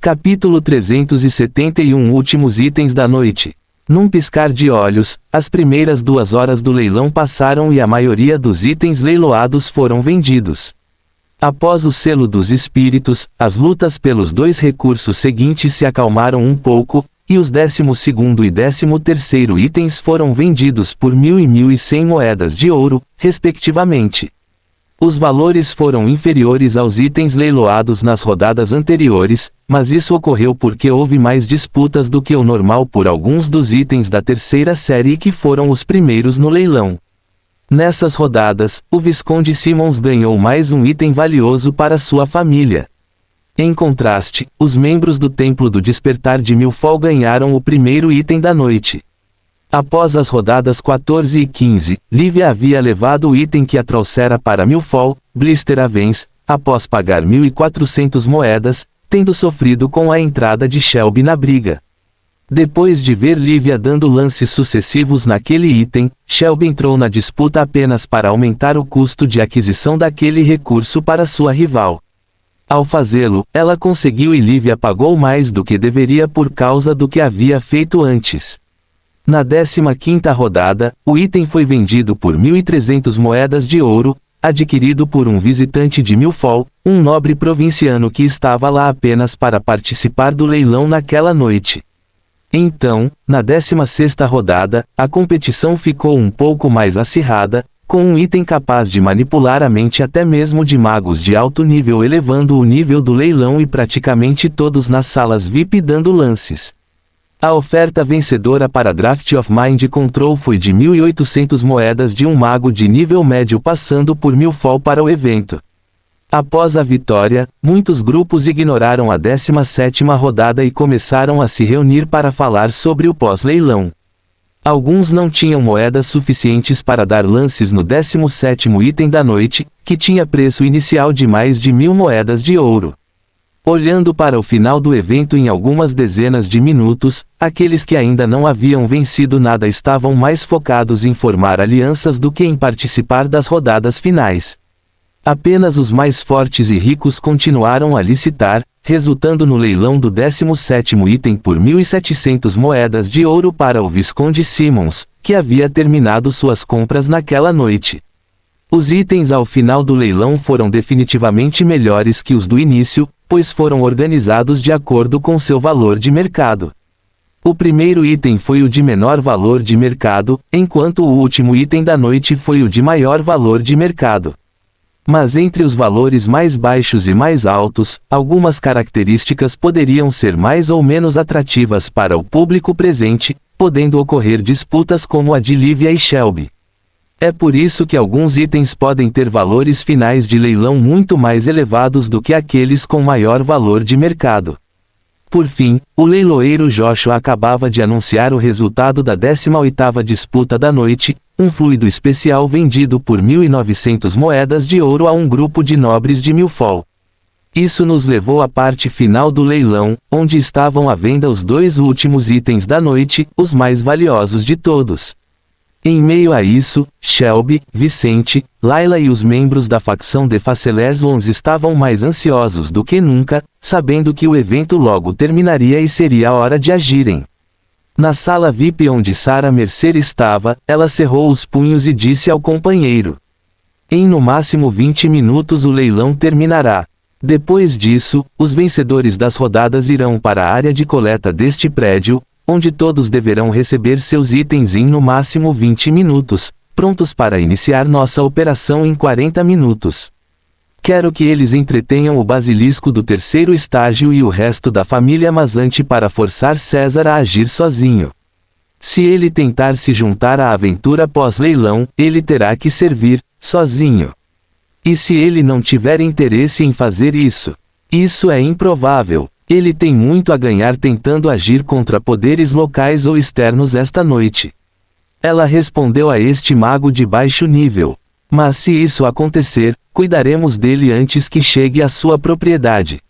Capítulo 371 Últimos itens da noite. Num piscar de olhos, as primeiras 2 horas do leilão passaram e a maioria dos itens leiloados foram vendidos. Após o selo dos espíritos, as lutas pelos 2 recursos seguintes se acalmaram um pouco, e os 12º e 13º itens foram vendidos por 1.000 e 1.100 moedas de ouro, respectivamente. Os valores foram inferiores aos itens leiloados nas rodadas anteriores, mas isso ocorreu porque houve mais disputas do que o normal por alguns dos itens da terceira série que foram os primeiros no leilão. Nessas rodadas, o Visconde Simmons ganhou mais um item valioso para sua família. Em contraste, os membros do Templo do Despertar de Milfol ganharam o primeiro item da noite. Após as rodadas 14 e 15, Lívia havia levado o item que a trouxera para Milfol, Blister Avens, após pagar 1.400 moedas, tendo sofrido com a entrada de Shelby na briga. Depois de ver Lívia dando lances sucessivos naquele item, Shelby entrou na disputa apenas para aumentar o custo de aquisição daquele recurso para sua rival. Ao fazê-lo, ela conseguiu e Lívia pagou mais do que deveria por causa do que havia feito antes. Na 15ª rodada, o item foi vendido por 1.300 moedas de ouro, adquirido por um visitante de Milfol, um nobre provinciano que estava lá apenas para participar do leilão naquela noite. Então, na 16ª rodada, a competição ficou um pouco mais acirrada, com um item capaz de manipular a mente até mesmo de magos de alto nível, elevando o nível do leilão e praticamente todos nas salas VIP dando lances. A oferta vencedora para Draft of Mind Control foi de 1.800 moedas de um mago de nível médio passando por Milfol para o evento. Após a vitória, muitos grupos ignoraram a 17ª rodada e começaram a se reunir para falar sobre o pós-leilão. Alguns não tinham moedas suficientes para dar lances no 17º item da noite, que tinha preço inicial de mais de 1.000 moedas de ouro. Olhando para o final do evento em algumas dezenas de minutos, aqueles que ainda não haviam vencido nada estavam mais focados em formar alianças do que em participar das rodadas finais. Apenas os mais fortes e ricos continuaram a licitar, resultando no leilão do 17º item por 1.700 moedas de ouro para o Visconde Simmons, que havia terminado suas compras naquela noite. Os itens ao final do leilão foram definitivamente melhores que os do início, pois foram organizados de acordo com seu valor de mercado. O primeiro item foi o de menor valor de mercado, enquanto o último item da noite foi o de maior valor de mercado. Mas entre os valores mais baixos e mais altos, algumas características poderiam ser mais ou menos atrativas para o público presente, podendo ocorrer disputas como a de Lívia e Shelby. É por isso que alguns itens podem ter valores finais de leilão muito mais elevados do que aqueles com maior valor de mercado. Por fim, o leiloeiro Joshua acabava de anunciar o resultado da 18ª disputa da noite, um fluido especial vendido por 1.900 moedas de ouro a um grupo de nobres de Milfol. Isso nos levou à parte final do leilão, onde estavam à venda os 2 últimos itens da noite, os mais valiosos de todos. Em meio a isso, Shelby, Vicente, Layla e os membros da facção de Facelés Ones estavam mais ansiosos do que nunca, sabendo que o evento logo terminaria e seria a hora de agirem. Na sala VIP onde Sarah Mercer estava, ela cerrou os punhos e disse ao companheiro: "Em no máximo 20 minutos o leilão terminará. Depois disso, os vencedores das rodadas irão para a área de coleta deste prédio, onde todos deverão receber seus itens em no máximo 20 minutos, prontos para iniciar nossa operação em 40 minutos. Quero que eles entretenham o basilisco do 3º estágio e o resto da família Mazante para forçar César a agir sozinho. Se ele tentar se juntar à aventura pós-leilão, ele terá que servir, sozinho. E se ele não tiver interesse em fazer isso? Isso é improvável. Ele tem muito a ganhar tentando agir contra poderes locais ou externos esta noite." Ela respondeu a este mago de baixo nível: "Mas se isso acontecer, cuidaremos dele antes que chegue à sua propriedade."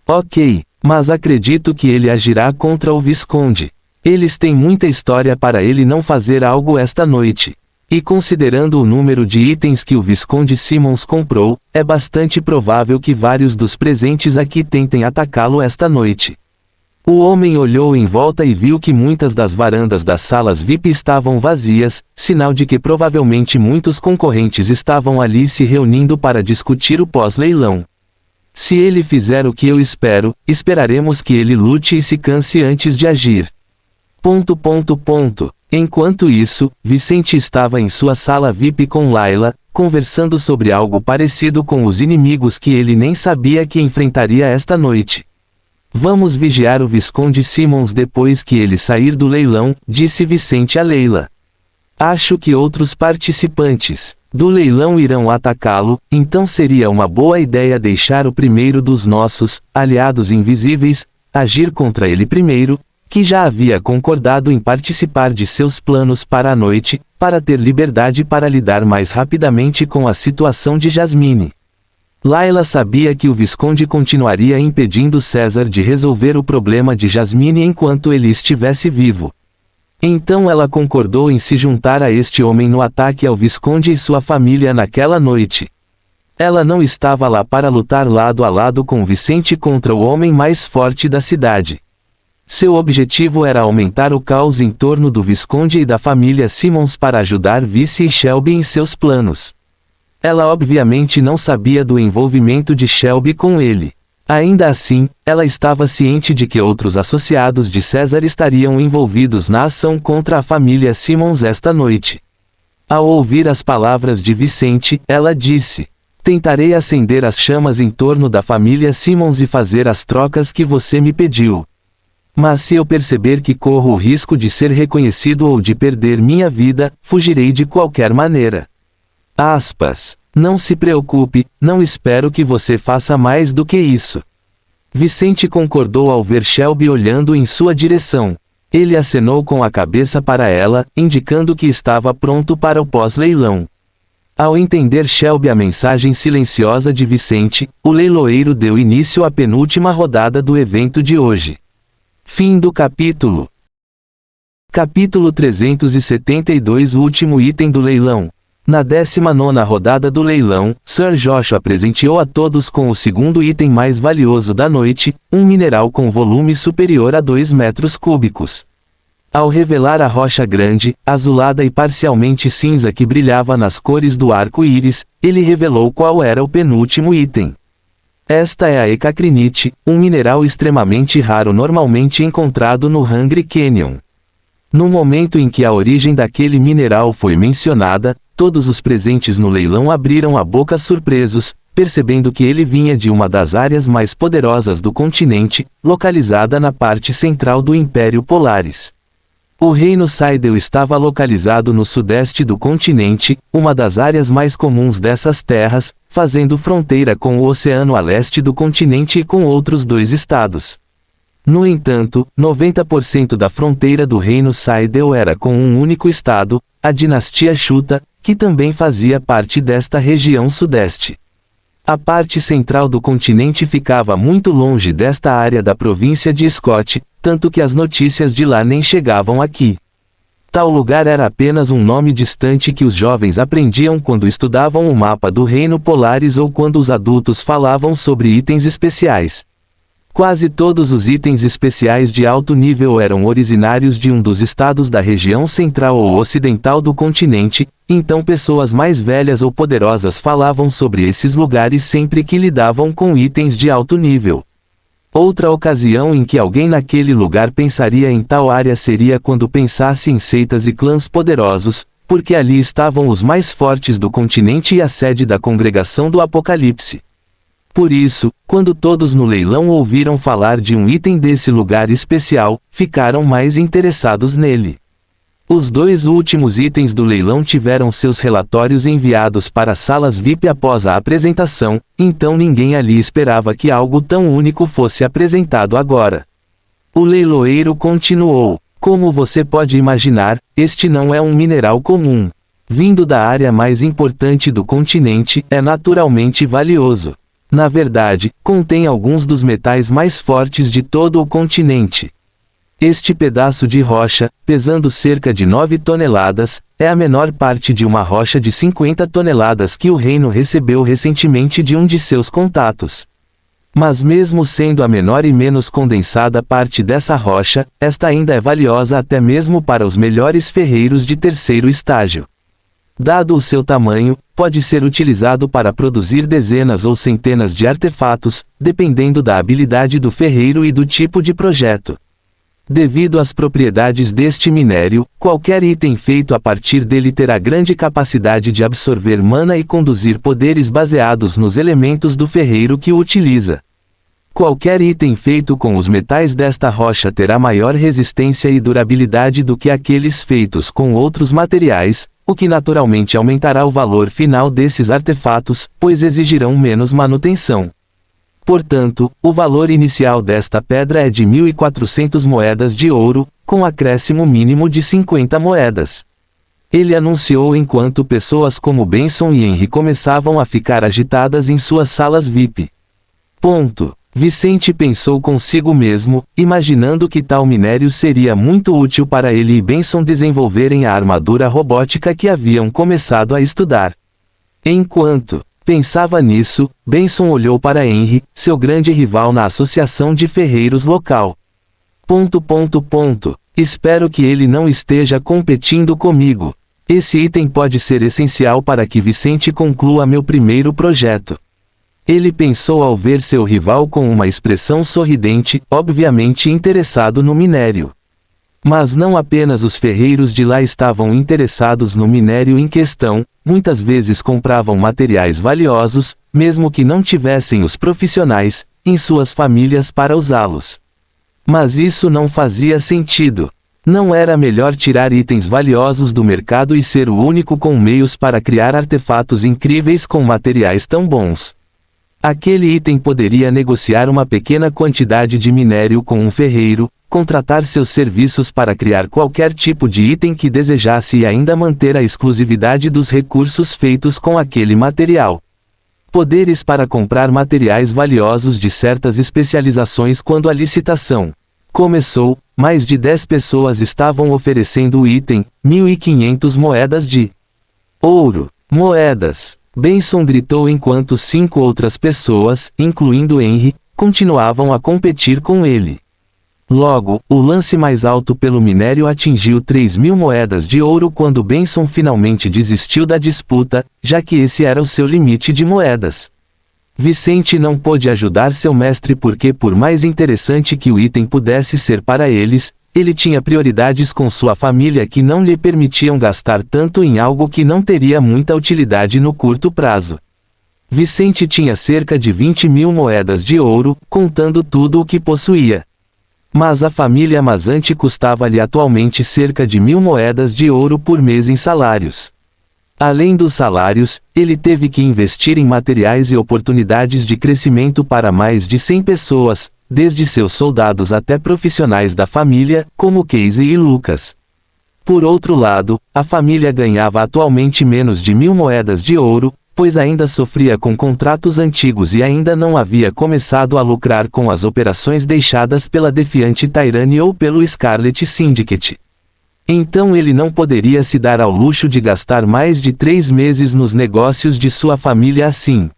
"Ok, mas acredito que ele agirá contra o Visconde. Eles têm muita história para ele não fazer algo esta noite." E considerando o número de itens que o Visconde Simmons comprou, é bastante provável que vários dos presentes aqui tentem atacá-lo esta noite. O homem olhou em volta e viu que muitas das varandas das salas VIP estavam vazias, sinal de que provavelmente muitos concorrentes estavam ali se reunindo para discutir o pós-leilão. Se ele fizer o que eu espero, esperaremos que ele lute e se canse antes de agir. Enquanto isso, Vicente estava em sua sala VIP com Layla, conversando sobre algo parecido com os inimigos que ele nem sabia que enfrentaria esta noite. Vamos vigiar o Visconde Simmons depois que ele sair do leilão, disse Vicente a Leila. Acho que outros participantes do leilão irão atacá-lo, então seria uma boa ideia deixar o primeiro dos nossos aliados invisíveis agir contra ele primeiro, que já havia concordado em participar de seus planos para a noite, para ter liberdade para lidar mais rapidamente com a situação de Jasmine. Layla sabia que o Visconde continuaria impedindo César de resolver o problema de Jasmine enquanto ele estivesse vivo. Então ela concordou em se juntar a este homem no ataque ao Visconde e sua família naquela noite. Ela não estava lá para lutar lado a lado com Vicente contra o homem mais forte da cidade. Seu objetivo era aumentar o caos em torno do Visconde e da família Simmons para ajudar Vice e Shelby em seus planos. Ela obviamente não sabia do envolvimento de Shelby com ele. Ainda assim, ela estava ciente de que outros associados de César estariam envolvidos na ação contra a família Simmons esta noite. Ao ouvir as palavras de Vicente, ela disse: "Tentarei acender as chamas em torno da família Simmons e fazer as trocas que você me pediu. Mas se eu perceber que corro o risco de ser reconhecido ou de perder minha vida, fugirei de qualquer maneira." Não se preocupe, não espero que você faça mais do que isso. Vicente concordou ao ver Shelby olhando em sua direção. Ele acenou com a cabeça para ela, indicando que estava pronto para o pós-leilão. Ao entender Shelby a mensagem silenciosa de Vicente, o leiloeiro deu início à penúltima rodada do evento de hoje. Fim do capítulo. Capítulo 372. O último item do leilão. Na 19ª rodada do leilão, Sir Joshua presenteou a todos com o segundo item mais valioso da noite, um mineral com volume superior a 2 metros cúbicos. Ao revelar a rocha grande, azulada e parcialmente cinza que brilhava nas cores do arco-íris, ele revelou qual era o penúltimo item. Esta é a ecacrinite, um mineral extremamente raro normalmente encontrado no Hungry Canyon. No momento em que a origem daquele mineral foi mencionada, todos os presentes no leilão abriram a boca surpresos, percebendo que ele vinha de uma das áreas mais poderosas do continente, localizada na parte central do Império Polaris. O Reino Seidel estava localizado no sudeste do continente, uma das áreas mais comuns dessas terras, fazendo fronteira com o oceano a leste do continente e com outros 2 estados. No entanto, 90% da fronteira do Reino Seidel era com um único estado, a dinastia Shuta, que também fazia parte desta região sudeste. A parte central do continente ficava muito longe desta área da província de Scott, tanto que as notícias de lá nem chegavam aqui. Tal lugar era apenas um nome distante que os jovens aprendiam quando estudavam o mapa do Reino Polaris ou quando os adultos falavam sobre itens especiais. Quase todos os itens especiais de alto nível eram originários de um dos estados da região central ou ocidental do continente, então pessoas mais velhas ou poderosas falavam sobre esses lugares sempre que lidavam com itens de alto nível. Outra ocasião em que alguém naquele lugar pensaria em tal área seria quando pensasse em seitas e clãs poderosos, porque ali estavam os mais fortes do continente e a sede da Congregação do Apocalipse. Por isso, quando todos no leilão ouviram falar de um item desse lugar especial, ficaram mais interessados nele. Os 2 últimos itens do leilão tiveram seus relatórios enviados para salas VIP após a apresentação, então ninguém ali esperava que algo tão único fosse apresentado agora. O leiloeiro continuou: "Como você pode imaginar, este não é um mineral comum. Vindo da área mais importante do continente, é naturalmente valioso. Na verdade, contém alguns dos metais mais fortes de todo o continente. Este pedaço de rocha, pesando cerca de 9 toneladas, é a menor parte de uma rocha de 50 toneladas que o reino recebeu recentemente de um de seus contatos. Mas mesmo sendo a menor e menos condensada parte dessa rocha, esta ainda é valiosa até mesmo para os melhores ferreiros de terceiro estágio. Dado o seu tamanho, pode ser utilizado para produzir dezenas ou centenas de artefatos, dependendo da habilidade do ferreiro e do tipo de projeto. Devido às propriedades deste minério, qualquer item feito a partir dele terá grande capacidade de absorver mana e conduzir poderes baseados nos elementos do ferreiro que o utiliza. Qualquer item feito com os metais desta rocha terá maior resistência e durabilidade do que aqueles feitos com outros materiais, o que naturalmente aumentará o valor final desses artefatos, pois exigirão menos manutenção. Portanto, o valor inicial desta pedra é de 1.400 moedas de ouro, com acréscimo mínimo de 50 moedas. Ele anunciou enquanto pessoas como Benson e Henry começavam a ficar agitadas em suas salas VIP. Vicente pensou consigo mesmo, imaginando que tal minério seria muito útil para ele e Benson desenvolverem a armadura robótica que haviam começado a estudar. Enquanto pensava nisso, Benson olhou para Henry, seu grande rival na associação de ferreiros local. Espero que ele não esteja competindo comigo. Esse item pode ser essencial para que Vicente conclua meu primeiro projeto. Ele pensou ao ver seu rival com uma expressão sorridente, obviamente interessado no minério. Mas não apenas os ferreiros de lá estavam interessados no minério em questão, muitas vezes compravam materiais valiosos, mesmo que não tivessem os profissionais, em suas famílias para usá-los. Mas isso não fazia sentido. Não era melhor tirar itens valiosos do mercado e ser o único com meios para criar artefatos incríveis com materiais tão bons? Aquele item poderia negociar uma pequena quantidade de minério com um ferreiro, contratar seus serviços para criar qualquer tipo de item que desejasse e ainda manter a exclusividade dos recursos feitos com aquele material. Poderes para comprar materiais valiosos de certas especializações. Quando a licitação começou, mais de 10 pessoas estavam oferecendo o item, 1.500 moedas de ouro. Moedas! Benson gritou enquanto 5 outras pessoas, incluindo Henry, continuavam a competir com ele. Logo, o lance mais alto pelo minério atingiu 3.000 moedas de ouro quando Benson finalmente desistiu da disputa, já que esse era o seu limite de moedas. Vicente não pôde ajudar seu mestre porque, por mais interessante que o item pudesse ser para eles, ele tinha prioridades com sua família que não lhe permitiam gastar tanto em algo que não teria muita utilidade no curto prazo. Vicente tinha cerca de 20.000 moedas de ouro, contando tudo o que possuía. Mas a família Mazante custava-lhe atualmente cerca de 1.000 moedas de ouro por mês em salários. Além dos salários, ele teve que investir em materiais e oportunidades de crescimento para mais de 100 pessoas, desde seus soldados até profissionais da família, como Casey e Lucas. Por outro lado, a família ganhava atualmente menos de 1.000 moedas de ouro, pois ainda sofria com contratos antigos e ainda não havia começado a lucrar com as operações deixadas pela Defiant Tyranny ou pelo Scarlet Syndicate. Então ele não poderia se dar ao luxo de gastar mais de 3 meses nos negócios de sua família assim.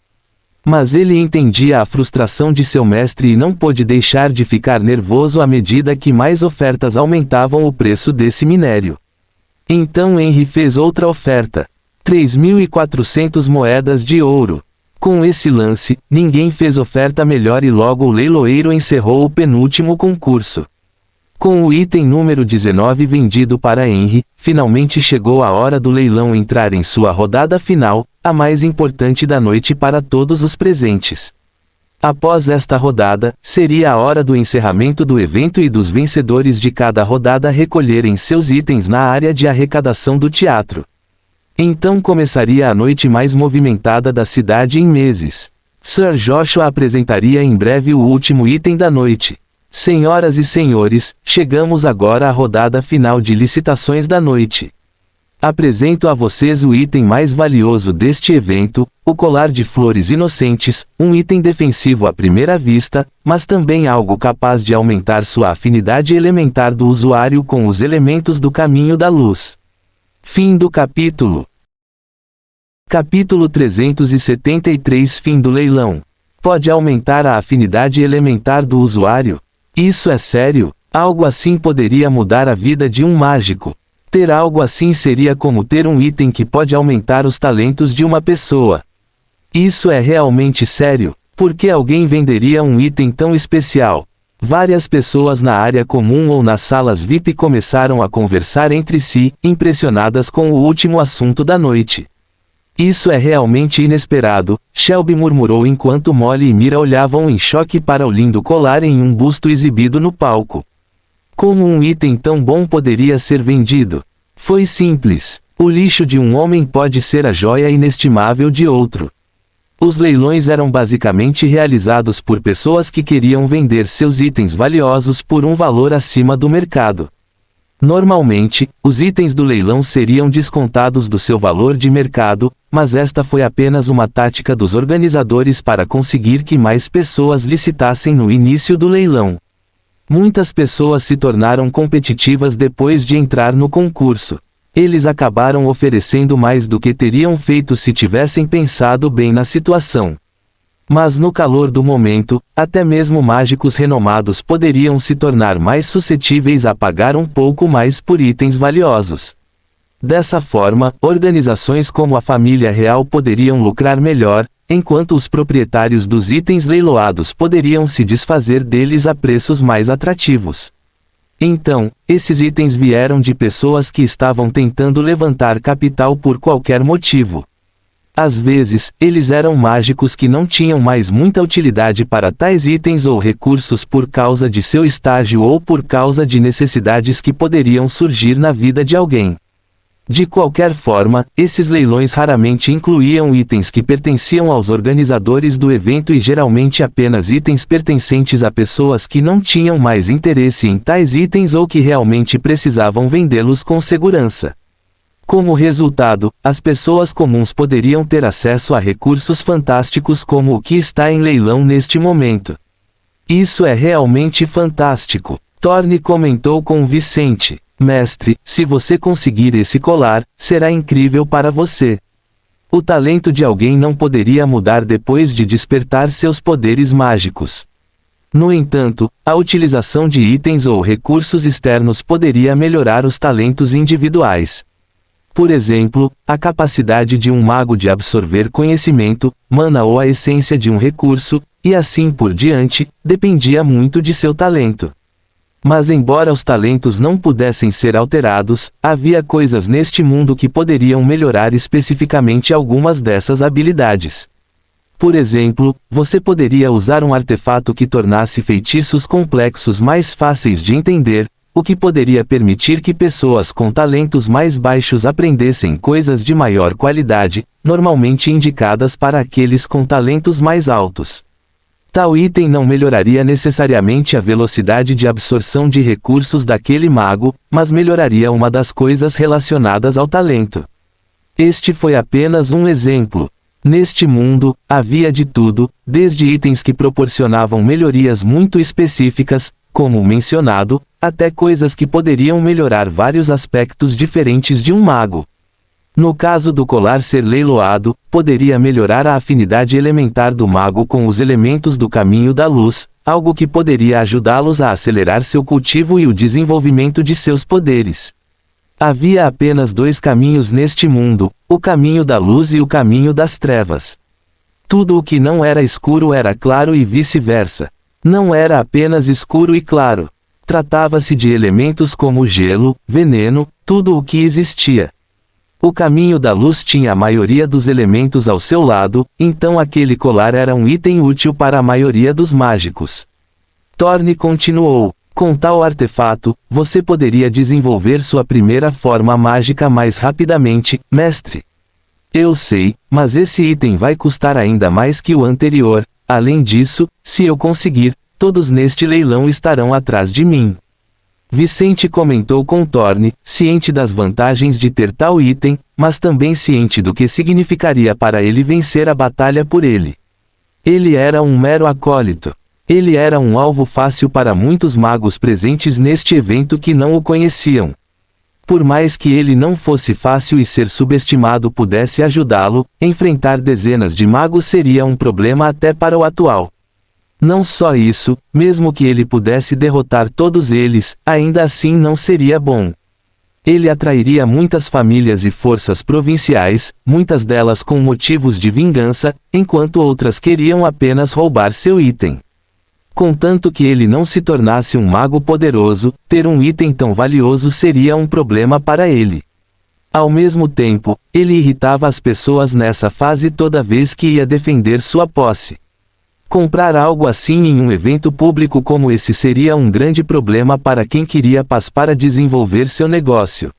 Mas ele entendia a frustração de seu mestre e não pôde deixar de ficar nervoso à medida que mais ofertas aumentavam o preço desse minério. Então Henry fez outra oferta. 3.400 moedas de ouro. Com esse lance, ninguém fez oferta melhor e logo o leiloeiro encerrou o penúltimo concurso. Com o item número 19 vendido para Henry, finalmente chegou a hora do leilão entrar em sua rodada final, a mais importante da noite para todos os presentes. Após esta rodada, seria a hora do encerramento do evento e dos vencedores de cada rodada recolherem seus itens na área de arrecadação do teatro. Então começaria a noite mais movimentada da cidade em meses. Sir Joshua apresentaria em breve o último item da noite. Senhoras e senhores, chegamos agora à rodada final de licitações da noite. Apresento a vocês o item mais valioso deste evento, o colar de flores inocentes, um item defensivo à primeira vista, mas também algo capaz de aumentar sua afinidade elementar do usuário com os elementos do caminho da luz. Fim do capítulo. Capítulo 373. Fim do leilão. Pode aumentar a afinidade elementar do usuário? Isso é sério? Algo assim poderia mudar a vida de um mágico. Ter algo assim seria como ter um item que pode aumentar os talentos de uma pessoa. Isso é realmente sério. Por que alguém venderia um item tão especial? Várias pessoas na área comum ou nas salas VIP começaram a conversar entre si, impressionadas com o último assunto da noite. Isso é realmente inesperado, Shelby murmurou enquanto Molly e Mira olhavam em choque para o lindo colar em um busto exibido no palco. Como um item tão bom poderia ser vendido? Foi simples. O lixo de um homem pode ser a joia inestimável de outro. Os leilões eram basicamente realizados por pessoas que queriam vender seus itens valiosos por um valor acima do mercado. Normalmente, os itens do leilão seriam descontados do seu valor de mercado, mas esta foi apenas uma tática dos organizadores para conseguir que mais pessoas licitassem no início do leilão. Muitas pessoas se tornaram competitivas depois de entrar no concurso. Eles acabaram oferecendo mais do que teriam feito se tivessem pensado bem na situação. Mas no calor do momento, até mesmo mágicos renomados poderiam se tornar mais suscetíveis a pagar um pouco mais por itens valiosos. Dessa forma, organizações como a família real poderiam lucrar melhor, enquanto os proprietários dos itens leiloados poderiam se desfazer deles a preços mais atrativos. Então, esses itens vieram de pessoas que estavam tentando levantar capital por qualquer motivo. Às vezes, eles eram mágicos que não tinham mais muita utilidade para tais itens ou recursos por causa de seu estágio ou por causa de necessidades que poderiam surgir na vida de alguém. De qualquer forma, esses leilões raramente incluíam itens que pertenciam aos organizadores do evento e geralmente apenas itens pertencentes a pessoas que não tinham mais interesse em tais itens ou que realmente precisavam vendê-los com segurança. Como resultado, as pessoas comuns poderiam ter acesso a recursos fantásticos como o que está em leilão neste momento. Isso é realmente fantástico, Thorne comentou com Vicente. Mestre, se você conseguir esse colar, será incrível para você. O talento de alguém não poderia mudar depois de despertar seus poderes mágicos. No entanto, a utilização de itens ou recursos externos poderia melhorar os talentos individuais. Por exemplo, a capacidade de um mago de absorver conhecimento, mana ou a essência de um recurso, e assim por diante, dependia muito de seu talento. Mas embora os talentos não pudessem ser alterados, havia coisas neste mundo que poderiam melhorar especificamente algumas dessas habilidades. Por exemplo, você poderia usar um artefato que tornasse feitiços complexos mais fáceis de entender, o que poderia permitir que pessoas com talentos mais baixos aprendessem coisas de maior qualidade, normalmente indicadas para aqueles com talentos mais altos. Tal item não melhoraria necessariamente a velocidade de absorção de recursos daquele mago, mas melhoraria uma das coisas relacionadas ao talento. Este foi apenas um exemplo. Neste mundo, havia de tudo, desde itens que proporcionavam melhorias muito específicas, como mencionado, até coisas que poderiam melhorar vários aspectos diferentes de um mago. No caso do colar ser leiloado, poderia melhorar a afinidade elementar do mago com os elementos do caminho da luz, algo que poderia ajudá-los a acelerar seu cultivo e o desenvolvimento de seus poderes. Havia apenas dois caminhos neste mundo, o caminho da luz e o caminho das trevas. Tudo o que não era escuro era claro e vice-versa. Não era apenas escuro e claro. Tratava-se de elementos como gelo, veneno, tudo o que existia. O caminho da luz tinha a maioria dos elementos ao seu lado, então aquele colar era um item útil para a maioria dos mágicos. Thorne continuou. Com tal artefato, você poderia desenvolver sua primeira forma mágica mais rapidamente, mestre. Eu sei, mas esse item vai custar ainda mais que o anterior. Além disso, se eu conseguir, todos neste leilão estarão atrás de mim. Vicente comentou com Thorne, ciente das vantagens de ter tal item, mas também ciente do que significaria para ele vencer a batalha por ele. Ele era um mero acólito. Ele era um alvo fácil para muitos magos presentes neste evento que não o conheciam. Por mais que ele não fosse fácil e ser subestimado pudesse ajudá-lo, enfrentar dezenas de magos seria um problema até para o atual. Não só isso, mesmo que ele pudesse derrotar todos eles, ainda assim não seria bom. Ele atrairia muitas famílias e forças provinciais, muitas delas com motivos de vingança, enquanto outras queriam apenas roubar seu item. Contanto que ele não se tornasse um mago poderoso, ter um item tão valioso seria um problema para ele. Ao mesmo tempo, ele irritava as pessoas nessa fase toda vez que ia defender sua posse. Comprar algo assim em um evento público como esse seria um grande problema para quem queria paz para desenvolver seu negócio.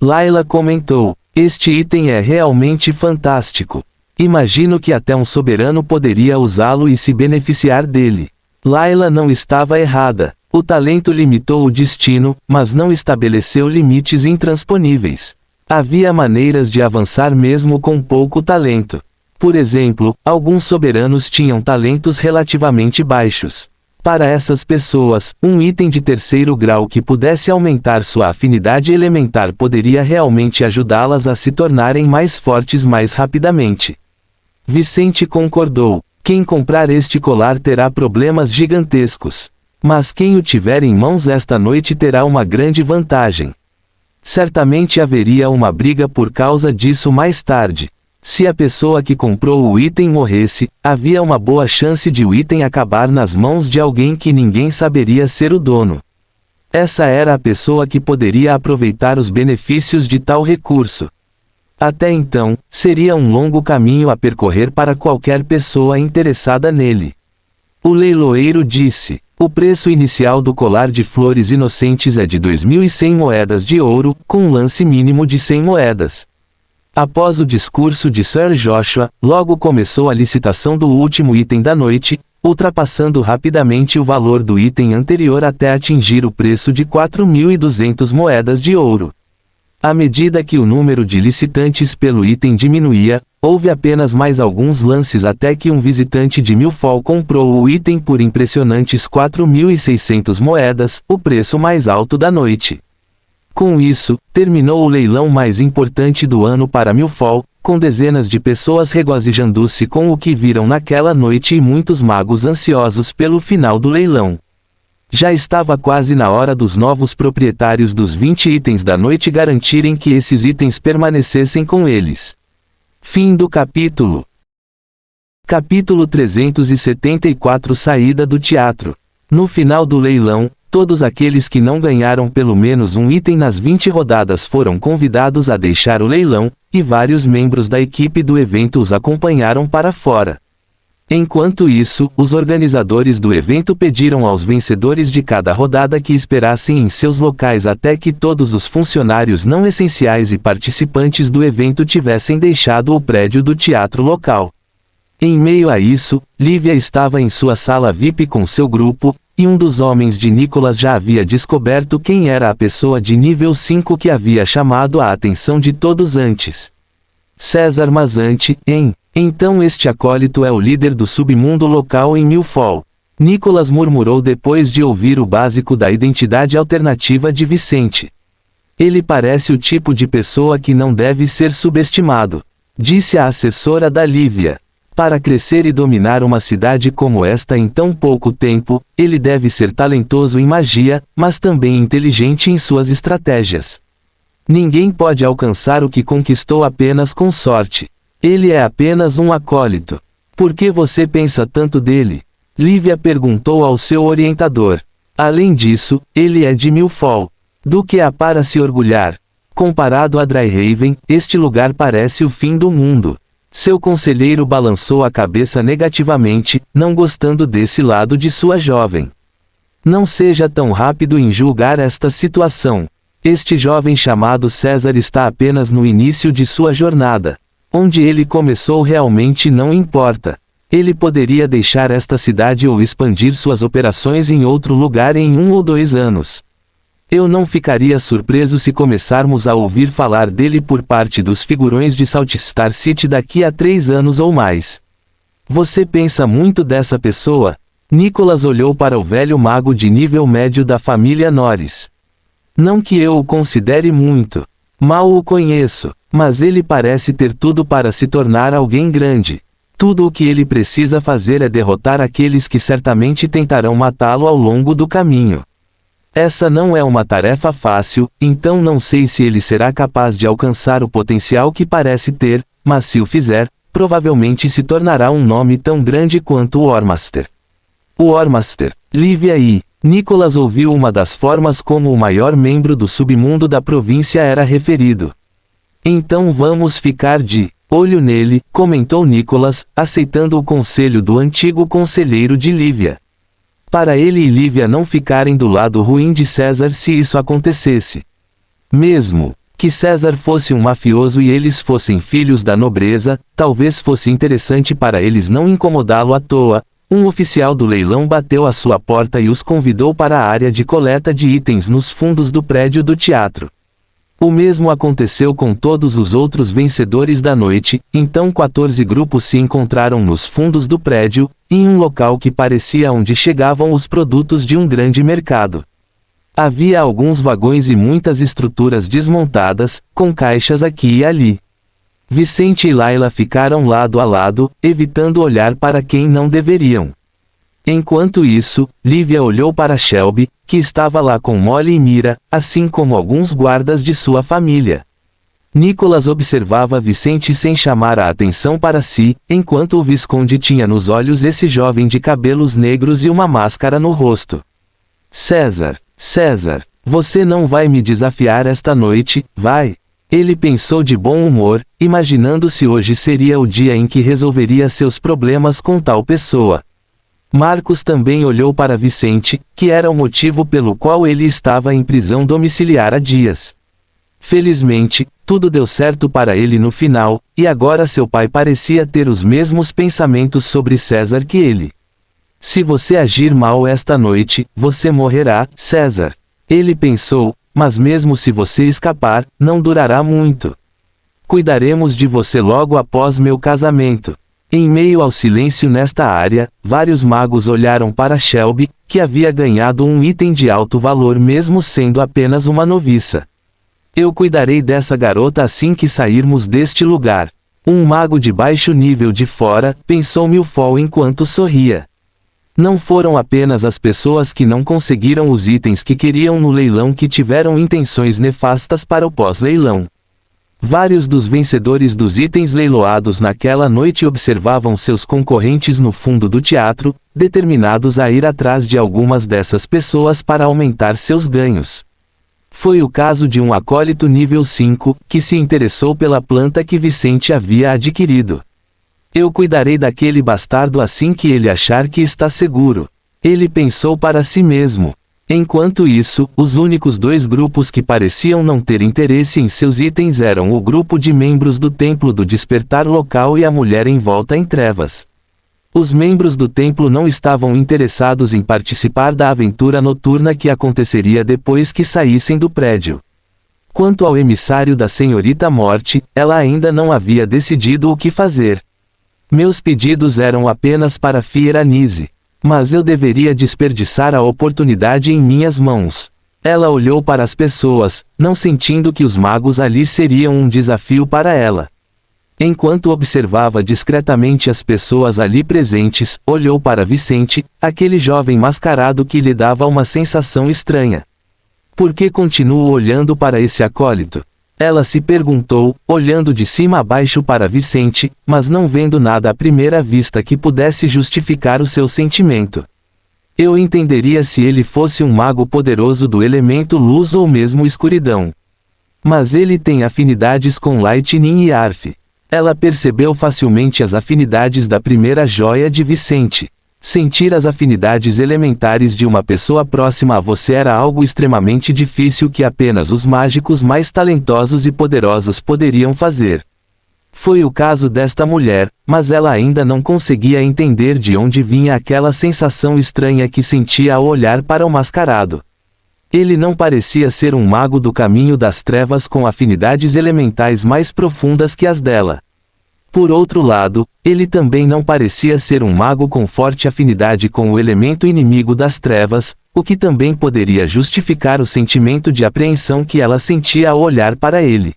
Layla comentou: "Este item é realmente fantástico. Imagino que até um soberano poderia usá-lo e se beneficiar dele." Layla não estava errada. O talento limitou o destino, mas não estabeleceu limites intransponíveis. Havia maneiras de avançar mesmo com pouco talento. Por exemplo, alguns soberanos tinham talentos relativamente baixos. Para essas pessoas, um item de terceiro grau que pudesse aumentar sua afinidade elementar poderia realmente ajudá-las a se tornarem mais fortes mais rapidamente. Vicente concordou. Quem comprar este colar terá problemas gigantescos. Mas quem o tiver em mãos esta noite terá uma grande vantagem. Certamente haveria uma briga por causa disso mais tarde. Se a pessoa que comprou o item morresse, havia uma boa chance de o item acabar nas mãos de alguém que ninguém saberia ser o dono. Essa era a pessoa que poderia aproveitar os benefícios de tal recurso. Até então, seria um longo caminho a percorrer para qualquer pessoa interessada nele. O leiloeiro disse: "O preço inicial do colar de flores inocentes é de 2.100 moedas de ouro, com um lance mínimo de 100 moedas. Após o discurso de Sir Joshua, logo começou a licitação do último item da noite, ultrapassando rapidamente o valor do item anterior até atingir o preço de 4.200 moedas de ouro. À medida que o número de licitantes pelo item diminuía, houve apenas mais alguns lances até que um visitante de Milfall comprou o item por impressionantes 4.600 moedas, o preço mais alto da noite. Com isso, terminou o leilão mais importante do ano para Milfall, com dezenas de pessoas regozijando-se com o que viram naquela noite e muitos magos ansiosos pelo final do leilão. Já estava quase na hora dos novos proprietários dos 20 itens da noite garantirem que esses itens permanecessem com eles. Fim do capítulo. Capítulo 374 Saída do teatro. No final do leilão, todos aqueles que não ganharam pelo menos um item nas 20 rodadas foram convidados a deixar o leilão, e vários membros da equipe do evento os acompanharam para fora. Enquanto isso, os organizadores do evento pediram aos vencedores de cada rodada que esperassem em seus locais até que todos os funcionários não essenciais e participantes do evento tivessem deixado o prédio do teatro local. Em meio a isso, Lívia estava em sua sala VIP com seu grupo, e um dos homens de Nicholas já havia descoberto quem era a pessoa de nível 5 que havia chamado a atenção de todos antes. César Mazante, Então este acólito é o líder do submundo local em Milfall. Nicholas murmurou depois de ouvir o básico da identidade alternativa de Vicente. Ele parece o tipo de pessoa que não deve ser subestimado, disse a assessora da Lívia. Para crescer e dominar uma cidade como esta em tão pouco tempo, ele deve ser talentoso em magia, mas também inteligente em suas estratégias. Ninguém pode alcançar o que conquistou apenas com sorte. Ele é apenas um acólito. Por que você pensa tanto dele? Lívia perguntou ao seu orientador. Além disso, ele é de Milfall. Do que há para se orgulhar? Comparado a Dryhaven, este lugar parece o fim do mundo. Seu conselheiro balançou a cabeça negativamente, não gostando desse lado de sua jovem. Não seja tão rápido em julgar esta situação. Este jovem chamado César está apenas no início de sua jornada. Onde ele começou realmente não importa. Ele poderia deixar esta cidade ou expandir suas operações em outro lugar em 1 ou 2 anos. Eu não ficaria surpreso se começarmos a ouvir falar dele por parte dos figurões de Salt Star City daqui a 3 anos ou mais. Você pensa muito dessa pessoa? Nicholas olhou para o velho mago de nível médio da família Norris. Não que eu o considere muito. Mal o conheço, mas ele parece ter tudo para se tornar alguém grande. Tudo o que ele precisa fazer é derrotar aqueles que certamente tentarão matá-lo ao longo do caminho. Essa não é uma tarefa fácil, então não sei se ele será capaz de alcançar o potencial que parece ter, mas se o fizer, provavelmente se tornará um nome tão grande quanto o Ormaster. O Ormaster, Livia e Nicholas ouviu uma das formas como o maior membro do submundo da província era referido. Então vamos ficar de olho nele, comentou Nicholas, aceitando o conselho do antigo conselheiro de Livia. Para ele e Livia não ficarem do lado ruim de César se isso acontecesse. Mesmo que César fosse um mafioso e eles fossem filhos da nobreza, talvez fosse interessante para eles não incomodá-lo à toa. Um oficial do leilão bateu à sua porta e os convidou para a área de coleta de itens nos fundos do prédio do teatro. O mesmo aconteceu com todos os outros vencedores da noite, então 14 grupos se encontraram nos fundos do prédio, em um local que parecia onde chegavam os produtos de um grande mercado. Havia alguns vagões e muitas estruturas desmontadas, com caixas aqui e ali. Vicente e Layla ficaram lado a lado, evitando olhar para quem não deveriam. Enquanto isso, Livia olhou para Shelby, que estava lá com Molly e Mira, assim como alguns guardas de sua família. Nicholas observava Vicente sem chamar a atenção para si, enquanto o Visconde tinha nos olhos esse jovem de cabelos negros e uma máscara no rosto. César, você não vai me desafiar esta noite, vai? Ele pensou de bom humor, imaginando se hoje seria o dia em que resolveria seus problemas com tal pessoa. Marcos também olhou para Vicente, que era o motivo pelo qual ele estava em prisão domiciliar há dias. Felizmente, tudo deu certo para ele no final, e agora seu pai parecia ter os mesmos pensamentos sobre César que ele. Se você agir mal esta noite, você morrerá, César. Ele pensou, mas mesmo se você escapar, não durará muito. Cuidaremos de você logo após meu casamento. Em meio ao silêncio nesta área, vários magos olharam para Shelby, que havia ganhado um item de alto valor mesmo sendo apenas uma noviça. Eu cuidarei dessa garota assim que sairmos deste lugar. Um mago de baixo nível de fora, pensou Milfoil enquanto sorria. Não foram apenas as pessoas que não conseguiram os itens que queriam no leilão que tiveram intenções nefastas para o pós-leilão. Vários dos vencedores dos itens leiloados naquela noite observavam seus concorrentes no fundo do teatro, determinados a ir atrás de algumas dessas pessoas para aumentar seus ganhos. Foi o caso de um acólito nível 5, que se interessou pela planta que Vicente havia adquirido. Eu cuidarei daquele bastardo assim que ele achar que está seguro. Ele pensou para si mesmo. Enquanto isso, os únicos 2 grupos que pareciam não ter interesse em seus itens eram o grupo de membros do Templo do Despertar local e a mulher envolta em trevas. Os membros do templo não estavam interessados em participar da aventura noturna que aconteceria depois que saíssem do prédio. Quanto ao emissário da Senhorita Morte, ela ainda não havia decidido o que fazer. Meus pedidos eram apenas para Fieranise. Mas eu deveria desperdiçar a oportunidade em minhas mãos. Ela olhou para as pessoas, não sentindo que os magos ali seriam um desafio para ela. Enquanto observava discretamente as pessoas ali presentes, olhou para Vicente, aquele jovem mascarado que lhe dava uma sensação estranha. Por que continuo olhando para esse acólito? Ela se perguntou, olhando de cima a baixo para Vicente, mas não vendo nada à primeira vista que pudesse justificar o seu sentimento. Eu entenderia se ele fosse um mago poderoso do elemento luz ou mesmo escuridão. Mas ele tem afinidades com Lightning e Arf. Ela percebeu facilmente as afinidades da primeira joia de Vicente. Sentir as afinidades elementares de uma pessoa próxima a você era algo extremamente difícil que apenas os mágicos mais talentosos e poderosos poderiam fazer. Foi o caso desta mulher, mas ela ainda não conseguia entender de onde vinha aquela sensação estranha que sentia ao olhar para o mascarado. Ele não parecia ser um mago do caminho das trevas com afinidades elementais mais profundas que as dela. Por outro lado, ele também não parecia ser um mago com forte afinidade com o elemento inimigo das trevas, o que também poderia justificar o sentimento de apreensão que ela sentia ao olhar para ele.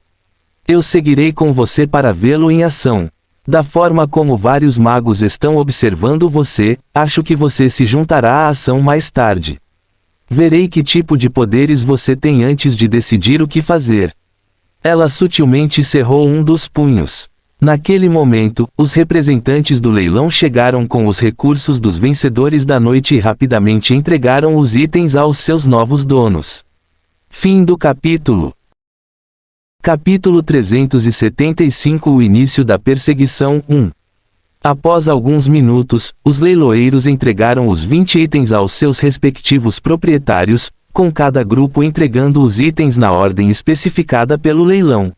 Eu seguirei com você para vê-lo em ação. Da forma como vários magos estão observando você, acho que você se juntará à ação mais tarde. Verei que tipo de poderes você tem antes de decidir o que fazer. Ela sutilmente cerrou um dos punhos. Naquele momento, os representantes do leilão chegaram com os recursos dos vencedores da noite e rapidamente entregaram os itens aos seus novos donos. Fim do capítulo. Capítulo 375 O início da perseguição 1. Após alguns minutos, os leiloeiros entregaram os 20 itens aos seus respectivos proprietários, com cada grupo entregando os itens na ordem especificada pelo leilão.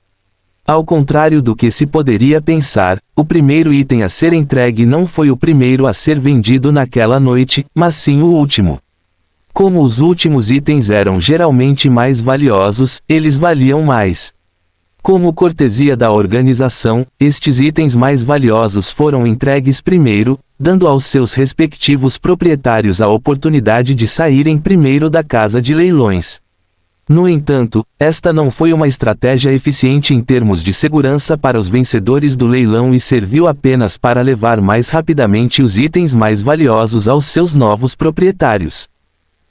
Ao contrário do que se poderia pensar, o primeiro item a ser entregue não foi o primeiro a ser vendido naquela noite, mas sim o último. Como os últimos itens eram geralmente mais valiosos, eles valiam mais. Como cortesia da organização, estes itens mais valiosos foram entregues primeiro, dando aos seus respectivos proprietários a oportunidade de saírem primeiro da casa de leilões. No entanto, esta não foi uma estratégia eficiente em termos de segurança para os vencedores do leilão e serviu apenas para levar mais rapidamente os itens mais valiosos aos seus novos proprietários.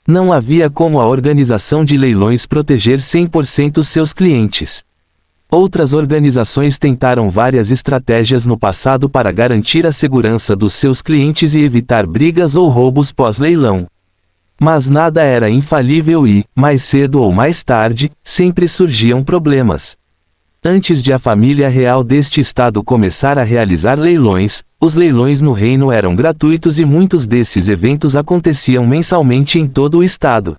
Não havia como a organização de leilões proteger 100% seus clientes. Outras organizações tentaram várias estratégias no passado para garantir a segurança dos seus clientes e evitar brigas ou roubos pós-leilão. Mas nada era infalível e, mais cedo ou mais tarde, sempre surgiam problemas. Antes de a família real deste estado começar a realizar leilões, os leilões no reino eram gratuitos e muitos desses eventos aconteciam mensalmente em todo o estado.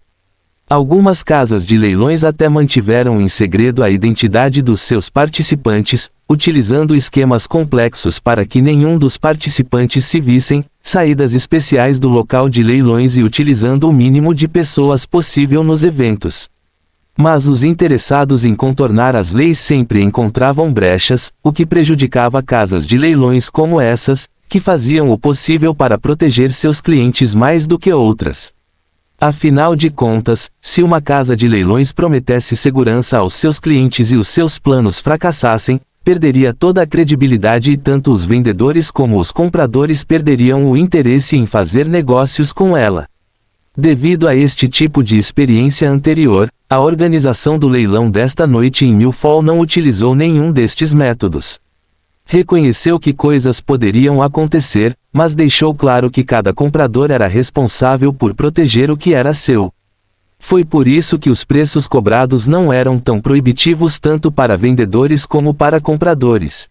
Algumas casas de leilões até mantiveram em segredo a identidade dos seus participantes, utilizando esquemas complexos para que nenhum dos participantes se vissem, saídas especiais do local de leilões e utilizando o mínimo de pessoas possível nos eventos. Mas os interessados em contornar as leis sempre encontravam brechas, o que prejudicava casas de leilões como essas, que faziam o possível para proteger seus clientes mais do que outras. Afinal de contas, se uma casa de leilões prometesse segurança aos seus clientes e os seus planos fracassassem, perderia toda a credibilidade e tanto os vendedores como os compradores perderiam o interesse em fazer negócios com ela. Devido a este tipo de experiência anterior, a organização do leilão desta noite em Millfall não utilizou nenhum destes métodos. Reconheceu que coisas poderiam acontecer, mas deixou claro que cada comprador era responsável por proteger o que era seu. Foi por isso que os preços cobrados não eram tão proibitivos tanto para vendedores como para compradores.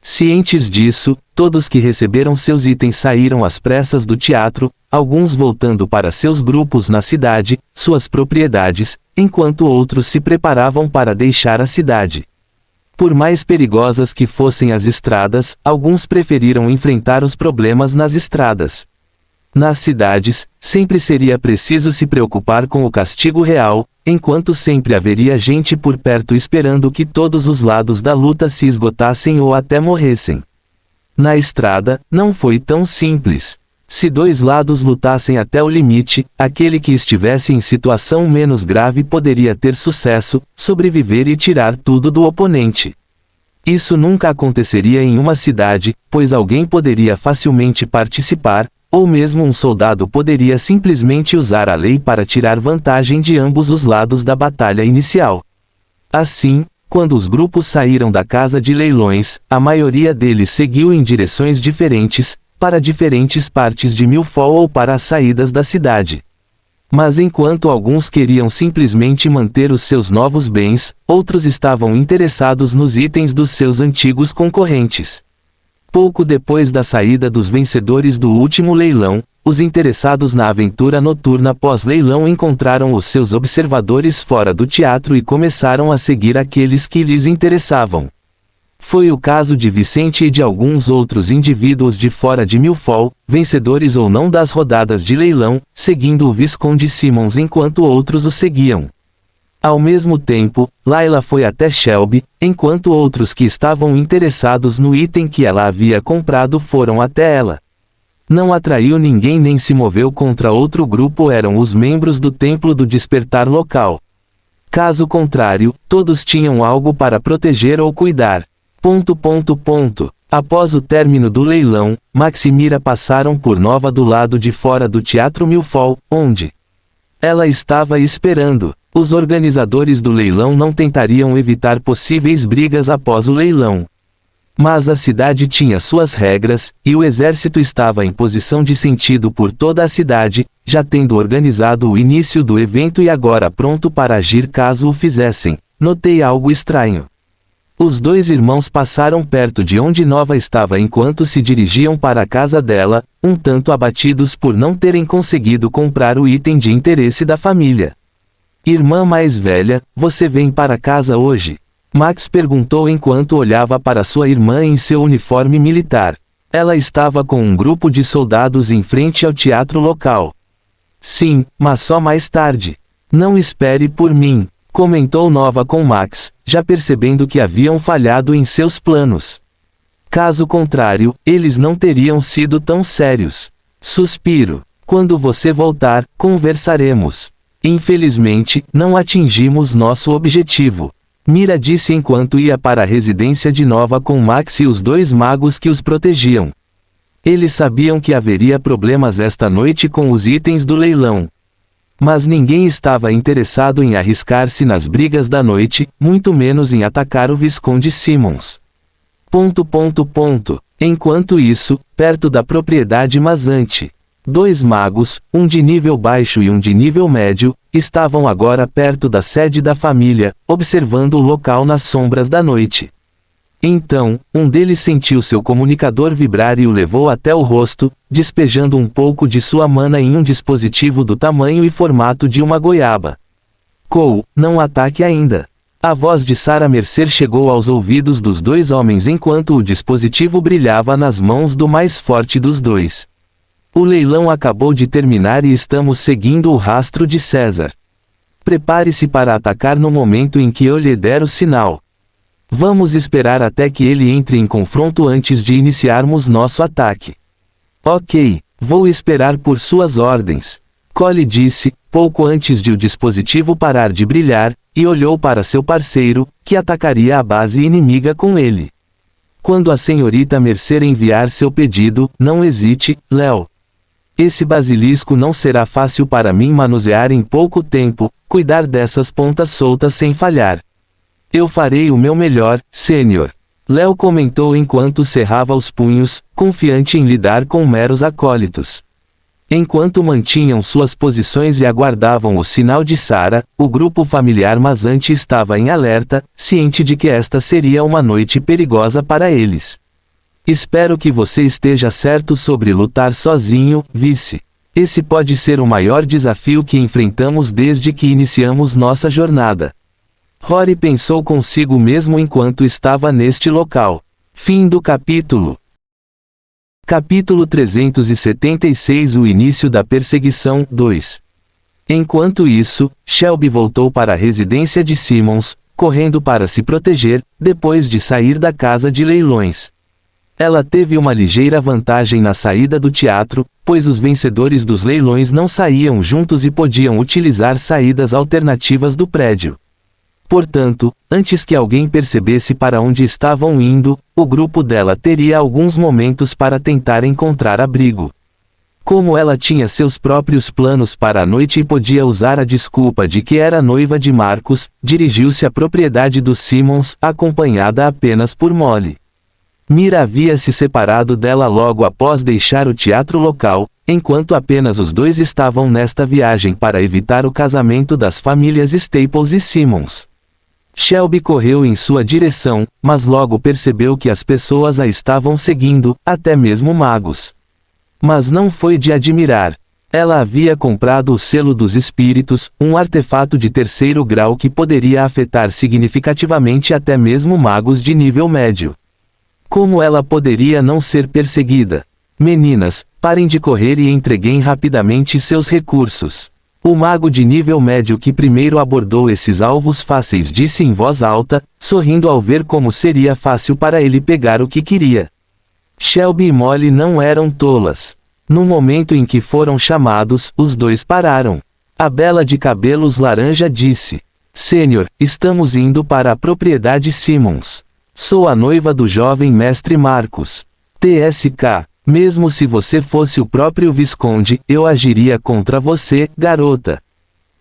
Cientes disso, todos que receberam seus itens saíram às pressas do teatro, alguns voltando para seus grupos na cidade, suas propriedades, enquanto outros se preparavam para deixar a cidade. Por mais perigosas que fossem as estradas, alguns preferiram enfrentar os problemas nas estradas. Nas cidades, sempre seria preciso se preocupar com o castigo real, enquanto sempre haveria gente por perto esperando que todos os lados da luta se esgotassem ou até morressem. Na estrada, não foi tão simples. Se dois lados lutassem até o limite, aquele que estivesse em situação menos grave poderia ter sucesso, sobreviver e tirar tudo do oponente. Isso nunca aconteceria em uma cidade, pois alguém poderia facilmente participar, ou mesmo um soldado poderia simplesmente usar a lei para tirar vantagem de ambos os lados da batalha inicial. Assim, quando os grupos saíram da casa de leilões, a maioria deles seguiu em direções diferentes, para diferentes partes de Millfall ou para as saídas da cidade. Mas enquanto alguns queriam simplesmente manter os seus novos bens, outros estavam interessados nos itens dos seus antigos concorrentes. Pouco depois da saída dos vencedores do último leilão, os interessados na aventura noturna pós-leilão encontraram os seus observadores fora do teatro e começaram a seguir aqueles que lhes interessavam. Foi o caso de Vicente e de alguns outros indivíduos de fora de Milford, vencedores ou não das rodadas de leilão, seguindo o Visconde Simmons enquanto outros o seguiam. Ao mesmo tempo, Layla foi até Shelby, enquanto outros que estavam interessados no item que ela havia comprado foram até ela. Não atraiu ninguém nem se moveu contra outro grupo, eram os membros do Templo do Despertar local. Caso contrário, todos tinham algo para proteger ou cuidar. Após o término do leilão, Max e Mira passaram por Nova do lado de fora do Teatro Milford, onde ela estava esperando. Os organizadores do leilão não tentariam evitar possíveis brigas após o leilão. Mas a cidade tinha suas regras, e o exército estava em posição de sentido por toda a cidade, já tendo organizado o início do evento e agora pronto para agir caso o fizessem. Notei algo estranho. Os dois irmãos passaram perto de onde Nova estava enquanto se dirigiam para a casa dela, um tanto abatidos por não terem conseguido comprar o item de interesse da família. Irmã mais velha, você vem para casa hoje? Max perguntou enquanto olhava para sua irmã em seu uniforme militar. Ela estava com um grupo de soldados em frente ao teatro local. Sim, mas só mais tarde. Não espere por mim, comentou Nova com Max, já percebendo que haviam falhado em seus planos. Caso contrário, eles não teriam sido tão sérios. Suspiro. Quando você voltar, conversaremos. Infelizmente, não atingimos nosso objetivo. Mira disse enquanto ia para a residência de Nova com Max e os dois magos que os protegiam. Eles sabiam que haveria problemas esta noite com os itens do leilão. Mas ninguém estava interessado em arriscar-se nas brigas da noite, muito menos em atacar o Visconde Simmons. Enquanto isso, perto da propriedade Mazante, dois magos, um de nível baixo e um de nível médio, estavam agora perto da sede da família, observando o local nas sombras da noite. Então, um deles sentiu seu comunicador vibrar e o levou até o rosto, despejando um pouco de sua mana em um dispositivo do tamanho e formato de uma goiaba. Cole, não ataque ainda. A voz de Sarah Mercer chegou aos ouvidos dos dois homens enquanto o dispositivo brilhava nas mãos do mais forte dos dois. O leilão acabou de terminar e estamos seguindo o rastro de César. Prepare-se para atacar no momento em que eu lhe der o sinal. Vamos esperar até que ele entre em confronto antes de iniciarmos nosso ataque. Ok, vou esperar por suas ordens. Cole disse, pouco antes de o dispositivo parar de brilhar, e olhou para seu parceiro, que atacaria a base inimiga com ele. Quando a senhorita Mercer enviar seu pedido, não hesite, Léo. Esse basilisco não será fácil para mim manusear em pouco tempo, cuidar dessas pontas soltas sem falhar. Eu farei o meu melhor, Sênior. Léo comentou enquanto cerrava os punhos, confiante em lidar com meros acólitos. Enquanto mantinham suas posições e aguardavam o sinal de Sarah, o grupo familiar Mazante estava em alerta, ciente de que esta seria uma noite perigosa para eles. Espero que você esteja certo sobre lutar sozinho, vice. Esse pode ser o maior desafio que enfrentamos desde que iniciamos nossa jornada. Rory pensou consigo mesmo enquanto estava neste local. Fim do capítulo. Capítulo 376 O início da perseguição 2. Enquanto isso, Shelby voltou para a residência de Simmons, correndo para se proteger, depois de sair da casa de leilões. Ela teve uma ligeira vantagem na saída do teatro, pois os vencedores dos leilões não saíam juntos e podiam utilizar saídas alternativas do prédio. Portanto, antes que alguém percebesse para onde estavam indo, o grupo dela teria alguns momentos para tentar encontrar abrigo. Como ela tinha seus próprios planos para a noite e podia usar a desculpa de que era noiva de Marcus, dirigiu-se à propriedade dos Simmons, acompanhada apenas por Molly. Mira havia se separado dela logo após deixar o teatro local, enquanto apenas os dois estavam nesta viagem para evitar o casamento das famílias Staples e Simmons. Shelby correu em sua direção, mas logo percebeu que as pessoas a estavam seguindo, até mesmo magos. Mas não foi de admirar. Ela havia comprado o selo dos espíritos, um artefato de terceiro grau que poderia afetar significativamente até mesmo magos de nível médio. Como ela poderia não ser perseguida? Meninas, parem de correr e entreguem rapidamente seus recursos. O mago de nível médio que primeiro abordou esses alvos fáceis disse em voz alta, sorrindo ao ver como seria fácil para ele pegar o que queria. Shelby e Molly não eram tolas. No momento em que foram chamados, os dois pararam. A bela de cabelos laranja disse: Sênior, estamos indo para a propriedade Simmons. Sou a noiva do jovem mestre Marcos. TSK. Mesmo se você fosse o próprio Visconde, eu agiria contra você, garota.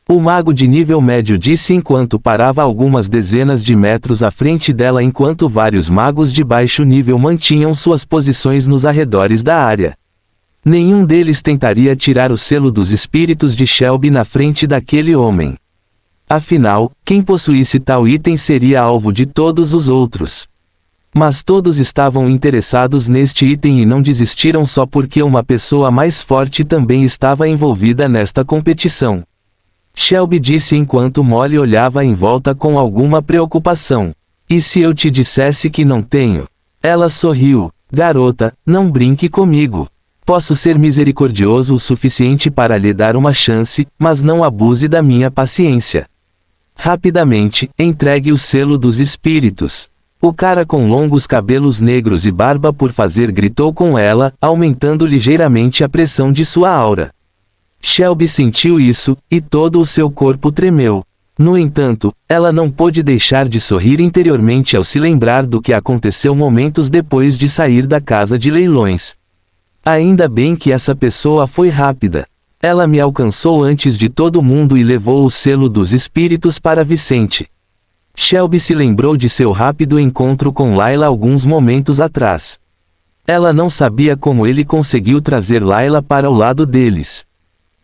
O mago de nível médio disse enquanto parava algumas dezenas de metros à frente dela enquanto vários magos de baixo nível mantinham suas posições nos arredores da área. Nenhum deles tentaria tirar o selo dos espíritos de Shelby na frente daquele homem. Afinal, quem possuísse tal item seria alvo de todos os outros. Mas todos estavam interessados neste item e não desistiram só porque uma pessoa mais forte também estava envolvida nesta competição. Shelby disse enquanto Molly olhava em volta com alguma preocupação. E se eu te dissesse que não tenho? Ela sorriu. Garota, não brinque comigo. Posso ser misericordioso o suficiente para lhe dar uma chance, mas não abuse da minha paciência. Rapidamente, entregue o selo dos espíritos. O cara com longos cabelos negros e barba por fazer gritou com ela, aumentando ligeiramente a pressão de sua aura. Shelby sentiu isso, e todo o seu corpo tremeu. No entanto, ela não pôde deixar de sorrir interiormente ao se lembrar do que aconteceu momentos depois de sair da casa de leilões. Ainda bem que essa pessoa foi rápida. Ela me alcançou antes de todo mundo e levou o selo dos espíritos para Vicente. Shelby se lembrou de seu rápido encontro com Layla alguns momentos atrás. Ela não sabia como ele conseguiu trazer Layla para o lado deles.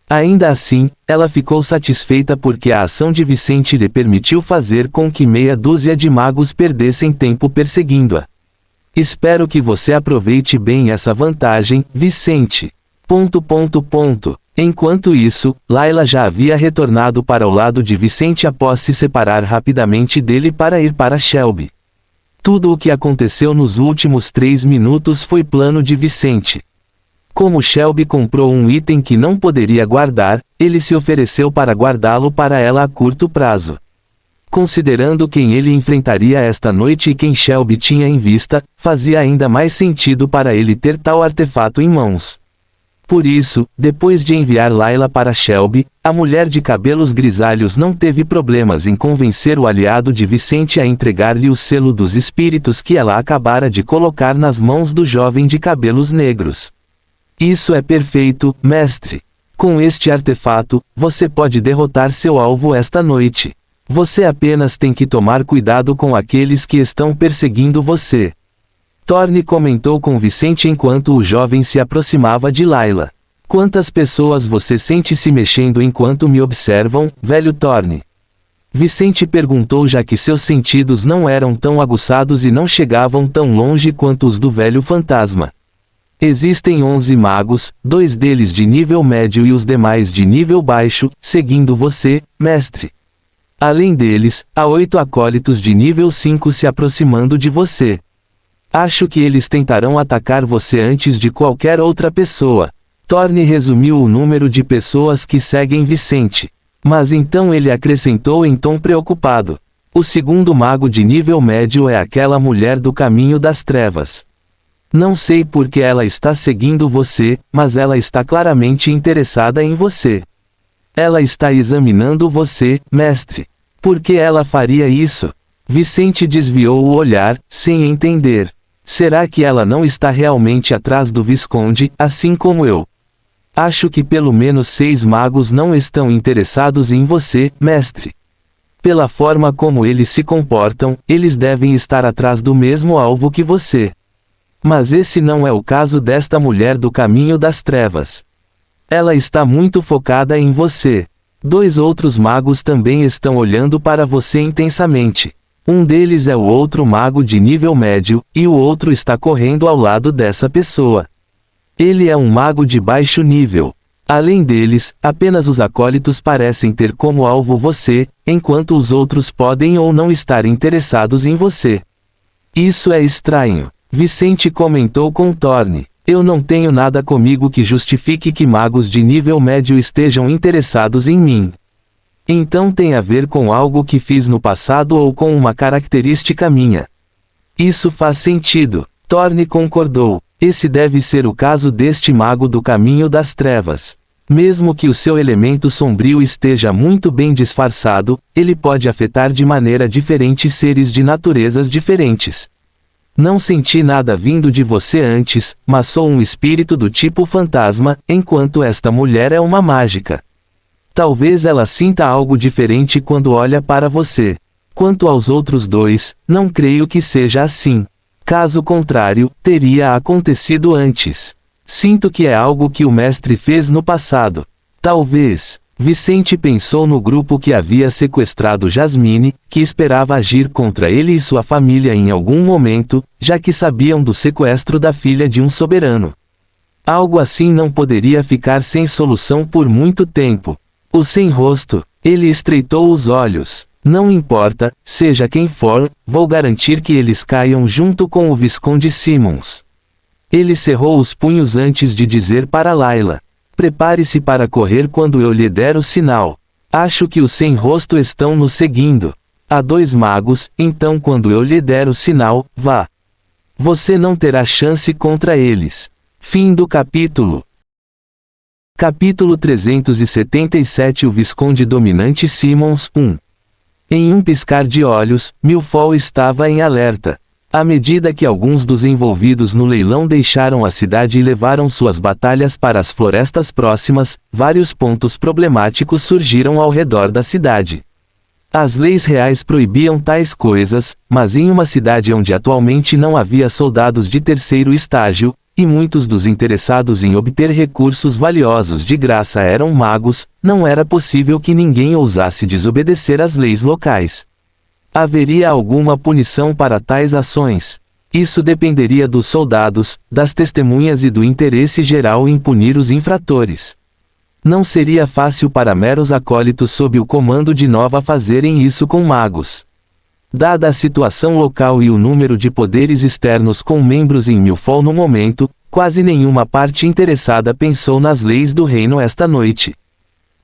Ainda assim, ela ficou satisfeita porque a ação de Vicente lhe permitiu fazer com que meia dúzia de magos perdessem tempo perseguindo-a. Espero que você aproveite bem essa vantagem, Vicente. Enquanto isso, Layla já havia retornado para o lado de Vicente após se separar rapidamente dele para ir para Shelby. Tudo o que aconteceu nos últimos 3 minutos foi plano de Vicente. Como Shelby comprou um item que não poderia guardar, ele se ofereceu para guardá-lo para ela a curto prazo. Considerando quem ele enfrentaria esta noite e quem Shelby tinha em vista, fazia ainda mais sentido para ele ter tal artefato em mãos. Por isso, depois de enviar Layla para Shelby, a mulher de cabelos grisalhos não teve problemas em convencer o aliado de Vicente a entregar-lhe o selo dos espíritos que ela acabara de colocar nas mãos do jovem de cabelos negros. Isso é perfeito, mestre. Com este artefato, você pode derrotar seu alvo esta noite. Você apenas tem que tomar cuidado com aqueles que estão perseguindo você. Thorne comentou com Vicente enquanto o jovem se aproximava de Layla. Quantas pessoas você sente se mexendo enquanto me observam, velho Thorne? Vicente perguntou já que seus sentidos não eram tão aguçados e não chegavam tão longe quanto os do velho fantasma. Existem 11 magos, 2 deles de nível médio e os demais de nível baixo, seguindo você, mestre. Além deles, há 8 acólitos de nível 5 se aproximando de você. Acho que eles tentarão atacar você antes de qualquer outra pessoa. Thorne resumiu o número de pessoas que seguem Vicente. Mas então ele acrescentou em tom preocupado. O segundo mago de nível médio é aquela mulher do caminho das trevas. Não sei por que ela está seguindo você, mas ela está claramente interessada em você. Ela está examinando você, mestre. Por que ela faria isso? Vicente desviou o olhar, sem entender. Será que ela não está realmente atrás do Visconde, assim como eu? Acho que pelo menos 6 magos não estão interessados em você, mestre. Pela forma como eles se comportam, eles devem estar atrás do mesmo alvo que você. Mas esse não é o caso desta mulher do caminho das trevas. Ela está muito focada em você. 2 outros magos também estão olhando para você intensamente. Um deles é o outro mago de nível médio, e o outro está correndo ao lado dessa pessoa. Ele é um mago de baixo nível. Além deles, apenas os acólitos parecem ter como alvo você, enquanto os outros podem ou não estar interessados em você. Isso é estranho. Vicente comentou com Thorne. Eu não tenho nada comigo que justifique que magos de nível médio estejam interessados em mim. Então tem a ver com algo que fiz no passado ou com uma característica minha. Isso faz sentido. Thorne concordou. Esse deve ser o caso deste mago do caminho das trevas. Mesmo que o seu elemento sombrio esteja muito bem disfarçado, ele pode afetar de maneira diferente seres de naturezas diferentes. Não senti nada vindo de você antes, mas sou um espírito do tipo fantasma, enquanto esta mulher é uma mágica. Talvez ela sinta algo diferente quando olha para você. Quanto aos outros dois, não creio que seja assim. Caso contrário, teria acontecido antes. Sinto que é algo que o mestre fez no passado. Talvez. Vicente pensou no grupo que havia sequestrado Jasmine, que esperava agir contra ele e sua família em algum momento, já que sabiam do sequestro da filha de um soberano. Algo assim não poderia ficar sem solução por muito tempo. O sem rosto, ele estreitou os olhos. Não importa, seja quem for, vou garantir que eles caiam junto com o Visconde Simmons. Ele cerrou os punhos antes de dizer para Layla. Prepare-se para correr quando eu lhe der o sinal. Acho que os sem rosto estão nos seguindo. Há 2 magos, então quando eu lhe der o sinal, vá. Você não terá chance contra eles. Fim do capítulo. Capítulo 377. O Visconde Dominante Simmons 1. Em um piscar de olhos, Milfol estava em alerta. À medida que alguns dos envolvidos no leilão deixaram a cidade e levaram suas batalhas para as florestas próximas, vários pontos problemáticos surgiram ao redor da cidade. As leis reais proibiam tais coisas, mas em uma cidade onde atualmente não havia soldados de terceiro estágio, e muitos dos interessados em obter recursos valiosos de graça eram magos, não era possível que ninguém ousasse desobedecer às leis locais. Haveria alguma punição para tais ações? Isso dependeria dos soldados, das testemunhas e do interesse geral em punir os infratores. Não seria fácil para meros acólitos sob o comando de Nova fazerem isso com magos. Dada a situação local e o número de poderes externos com membros em Milfol no momento, quase nenhuma parte interessada pensou nas leis do reino esta noite.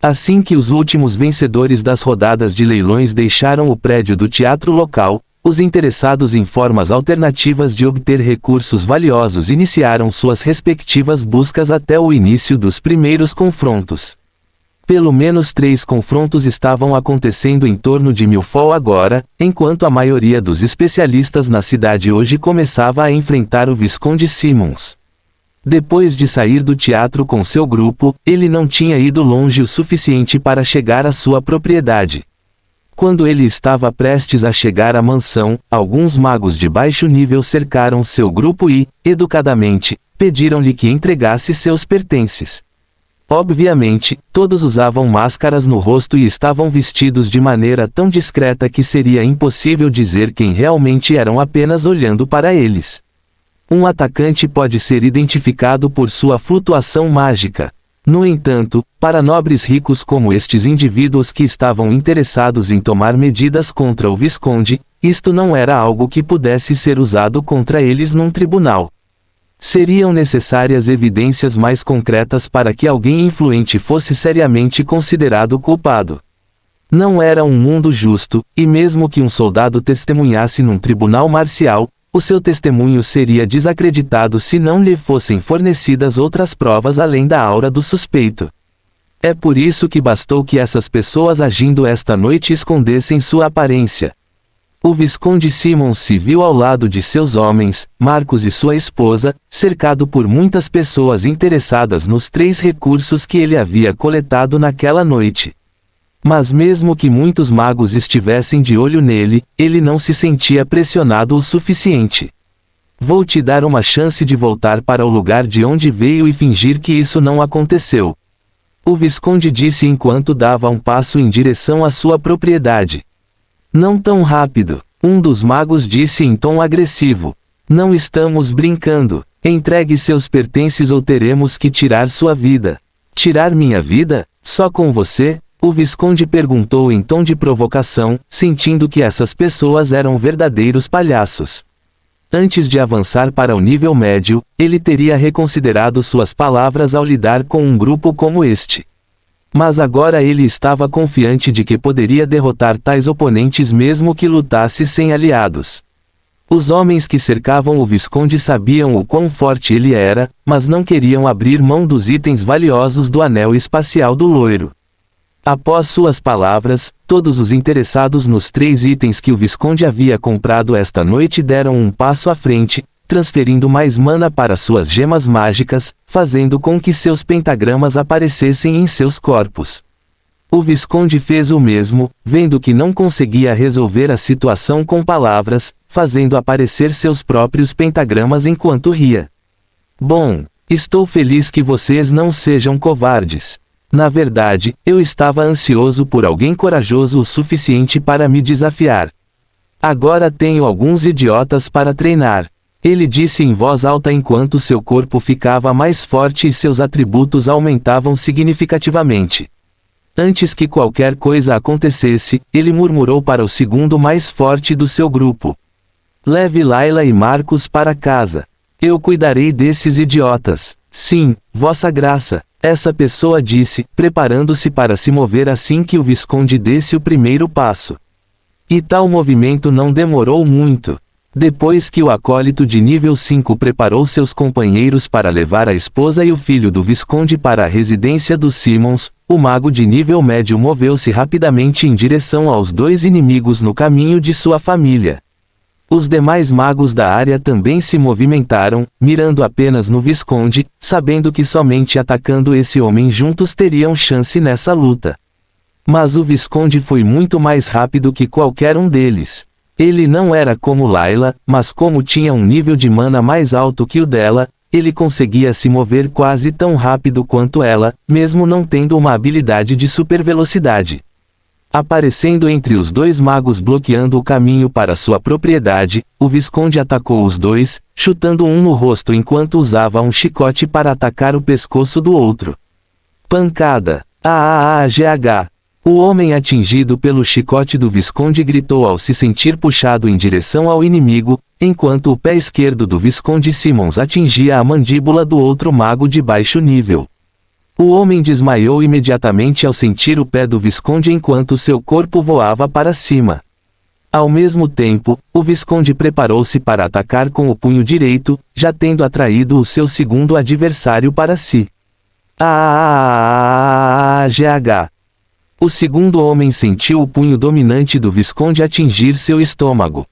Assim que os últimos vencedores das rodadas de leilões deixaram o prédio do teatro local, os interessados em formas alternativas de obter recursos valiosos iniciaram suas respectivas buscas até o início dos primeiros confrontos. Pelo menos 3 confrontos estavam acontecendo em torno de Milfol agora, enquanto a maioria dos especialistas na cidade hoje começava a enfrentar o Visconde Simmons. Depois de sair do teatro com seu grupo, ele não tinha ido longe o suficiente para chegar à sua propriedade. Quando ele estava prestes a chegar à mansão, alguns magos de baixo nível cercaram seu grupo e, educadamente, pediram-lhe que entregasse seus pertences. Obviamente, todos usavam máscaras no rosto e estavam vestidos de maneira tão discreta que seria impossível dizer quem realmente eram apenas olhando para eles. Um atacante pode ser identificado por sua flutuação mágica. No entanto, para nobres ricos como estes indivíduos que estavam interessados em tomar medidas contra o Visconde, isto não era algo que pudesse ser usado contra eles num tribunal. Seriam necessárias evidências mais concretas para que alguém influente fosse seriamente considerado culpado. Não era um mundo justo, e mesmo que um soldado testemunhasse num tribunal marcial, o seu testemunho seria desacreditado se não lhe fossem fornecidas outras provas além da aura do suspeito. É por isso que bastou que essas pessoas agindo esta noite escondessem sua aparência. O Visconde Simmons se viu ao lado de seus homens, Marcos e sua esposa, cercado por muitas pessoas interessadas nos 3 recursos que ele havia coletado naquela noite. Mas mesmo que muitos magos estivessem de olho nele, ele não se sentia pressionado o suficiente. Vou te dar uma chance de voltar para o lugar de onde veio e fingir que isso não aconteceu. O Visconde disse enquanto dava um passo em direção à sua propriedade. Não tão rápido, um dos magos disse em tom agressivo. Não estamos brincando. Entregue seus pertences ou teremos que tirar sua vida. Tirar minha vida? Só com você? O Visconde perguntou em tom de provocação, sentindo que essas pessoas eram verdadeiros palhaços. Antes de avançar para o nível médio, ele teria reconsiderado suas palavras ao lidar com um grupo como este. Mas agora ele estava confiante de que poderia derrotar tais oponentes mesmo que lutasse sem aliados. Os homens que cercavam o Visconde sabiam o quão forte ele era, mas não queriam abrir mão dos itens valiosos do anel espacial do loiro. Após suas palavras, todos os interessados nos 3 itens que o Visconde havia comprado esta noite deram um passo à frente, transferindo mais mana para suas gemas mágicas, fazendo com que seus pentagramas aparecessem em seus corpos. O Visconde fez o mesmo, vendo que não conseguia resolver a situação com palavras, fazendo aparecer seus próprios pentagramas enquanto ria. Bom, estou feliz que vocês não sejam covardes. Na verdade, eu estava ansioso por alguém corajoso o suficiente para me desafiar. Agora tenho alguns idiotas para treinar. Ele disse em voz alta enquanto seu corpo ficava mais forte e seus atributos aumentavam significativamente. Antes que qualquer coisa acontecesse, ele murmurou para o segundo mais forte do seu grupo. Leve Layla e Marcos para casa. Eu cuidarei desses idiotas. Sim, Vossa Graça. Essa pessoa disse, preparando-se para se mover assim que o Visconde desse o primeiro passo. E tal movimento não demorou muito. Depois que o acólito de nível 5 preparou seus companheiros para levar a esposa e o filho do Visconde para a residência dos Simmons, o mago de nível médio moveu-se rapidamente em direção aos 2 inimigos no caminho de sua família. Os demais magos da área também se movimentaram, mirando apenas no Visconde, sabendo que somente atacando esse homem juntos teriam chance nessa luta. Mas o Visconde foi muito mais rápido que qualquer um deles. Ele não era como Layla, mas como tinha um nível de mana mais alto que o dela, ele conseguia se mover quase tão rápido quanto ela, mesmo não tendo uma habilidade de super velocidade. Aparecendo entre os 2 magos bloqueando o caminho para sua propriedade, o Visconde atacou os 2, chutando um no rosto enquanto usava um chicote para atacar o pescoço do outro. Pancada! AAAGH! O homem atingido pelo chicote do Visconde gritou ao se sentir puxado em direção ao inimigo, enquanto o pé esquerdo do Visconde Simmons atingia a mandíbula do outro mago de baixo nível. O homem desmaiou imediatamente ao sentir o pé do Visconde enquanto seu corpo voava para cima. Ao mesmo tempo, o Visconde preparou-se para atacar com o punho direito, já tendo atraído o seu segundo adversário para si. AAAGH. O segundo homem sentiu o punho dominante do Visconde atingir seu estômago.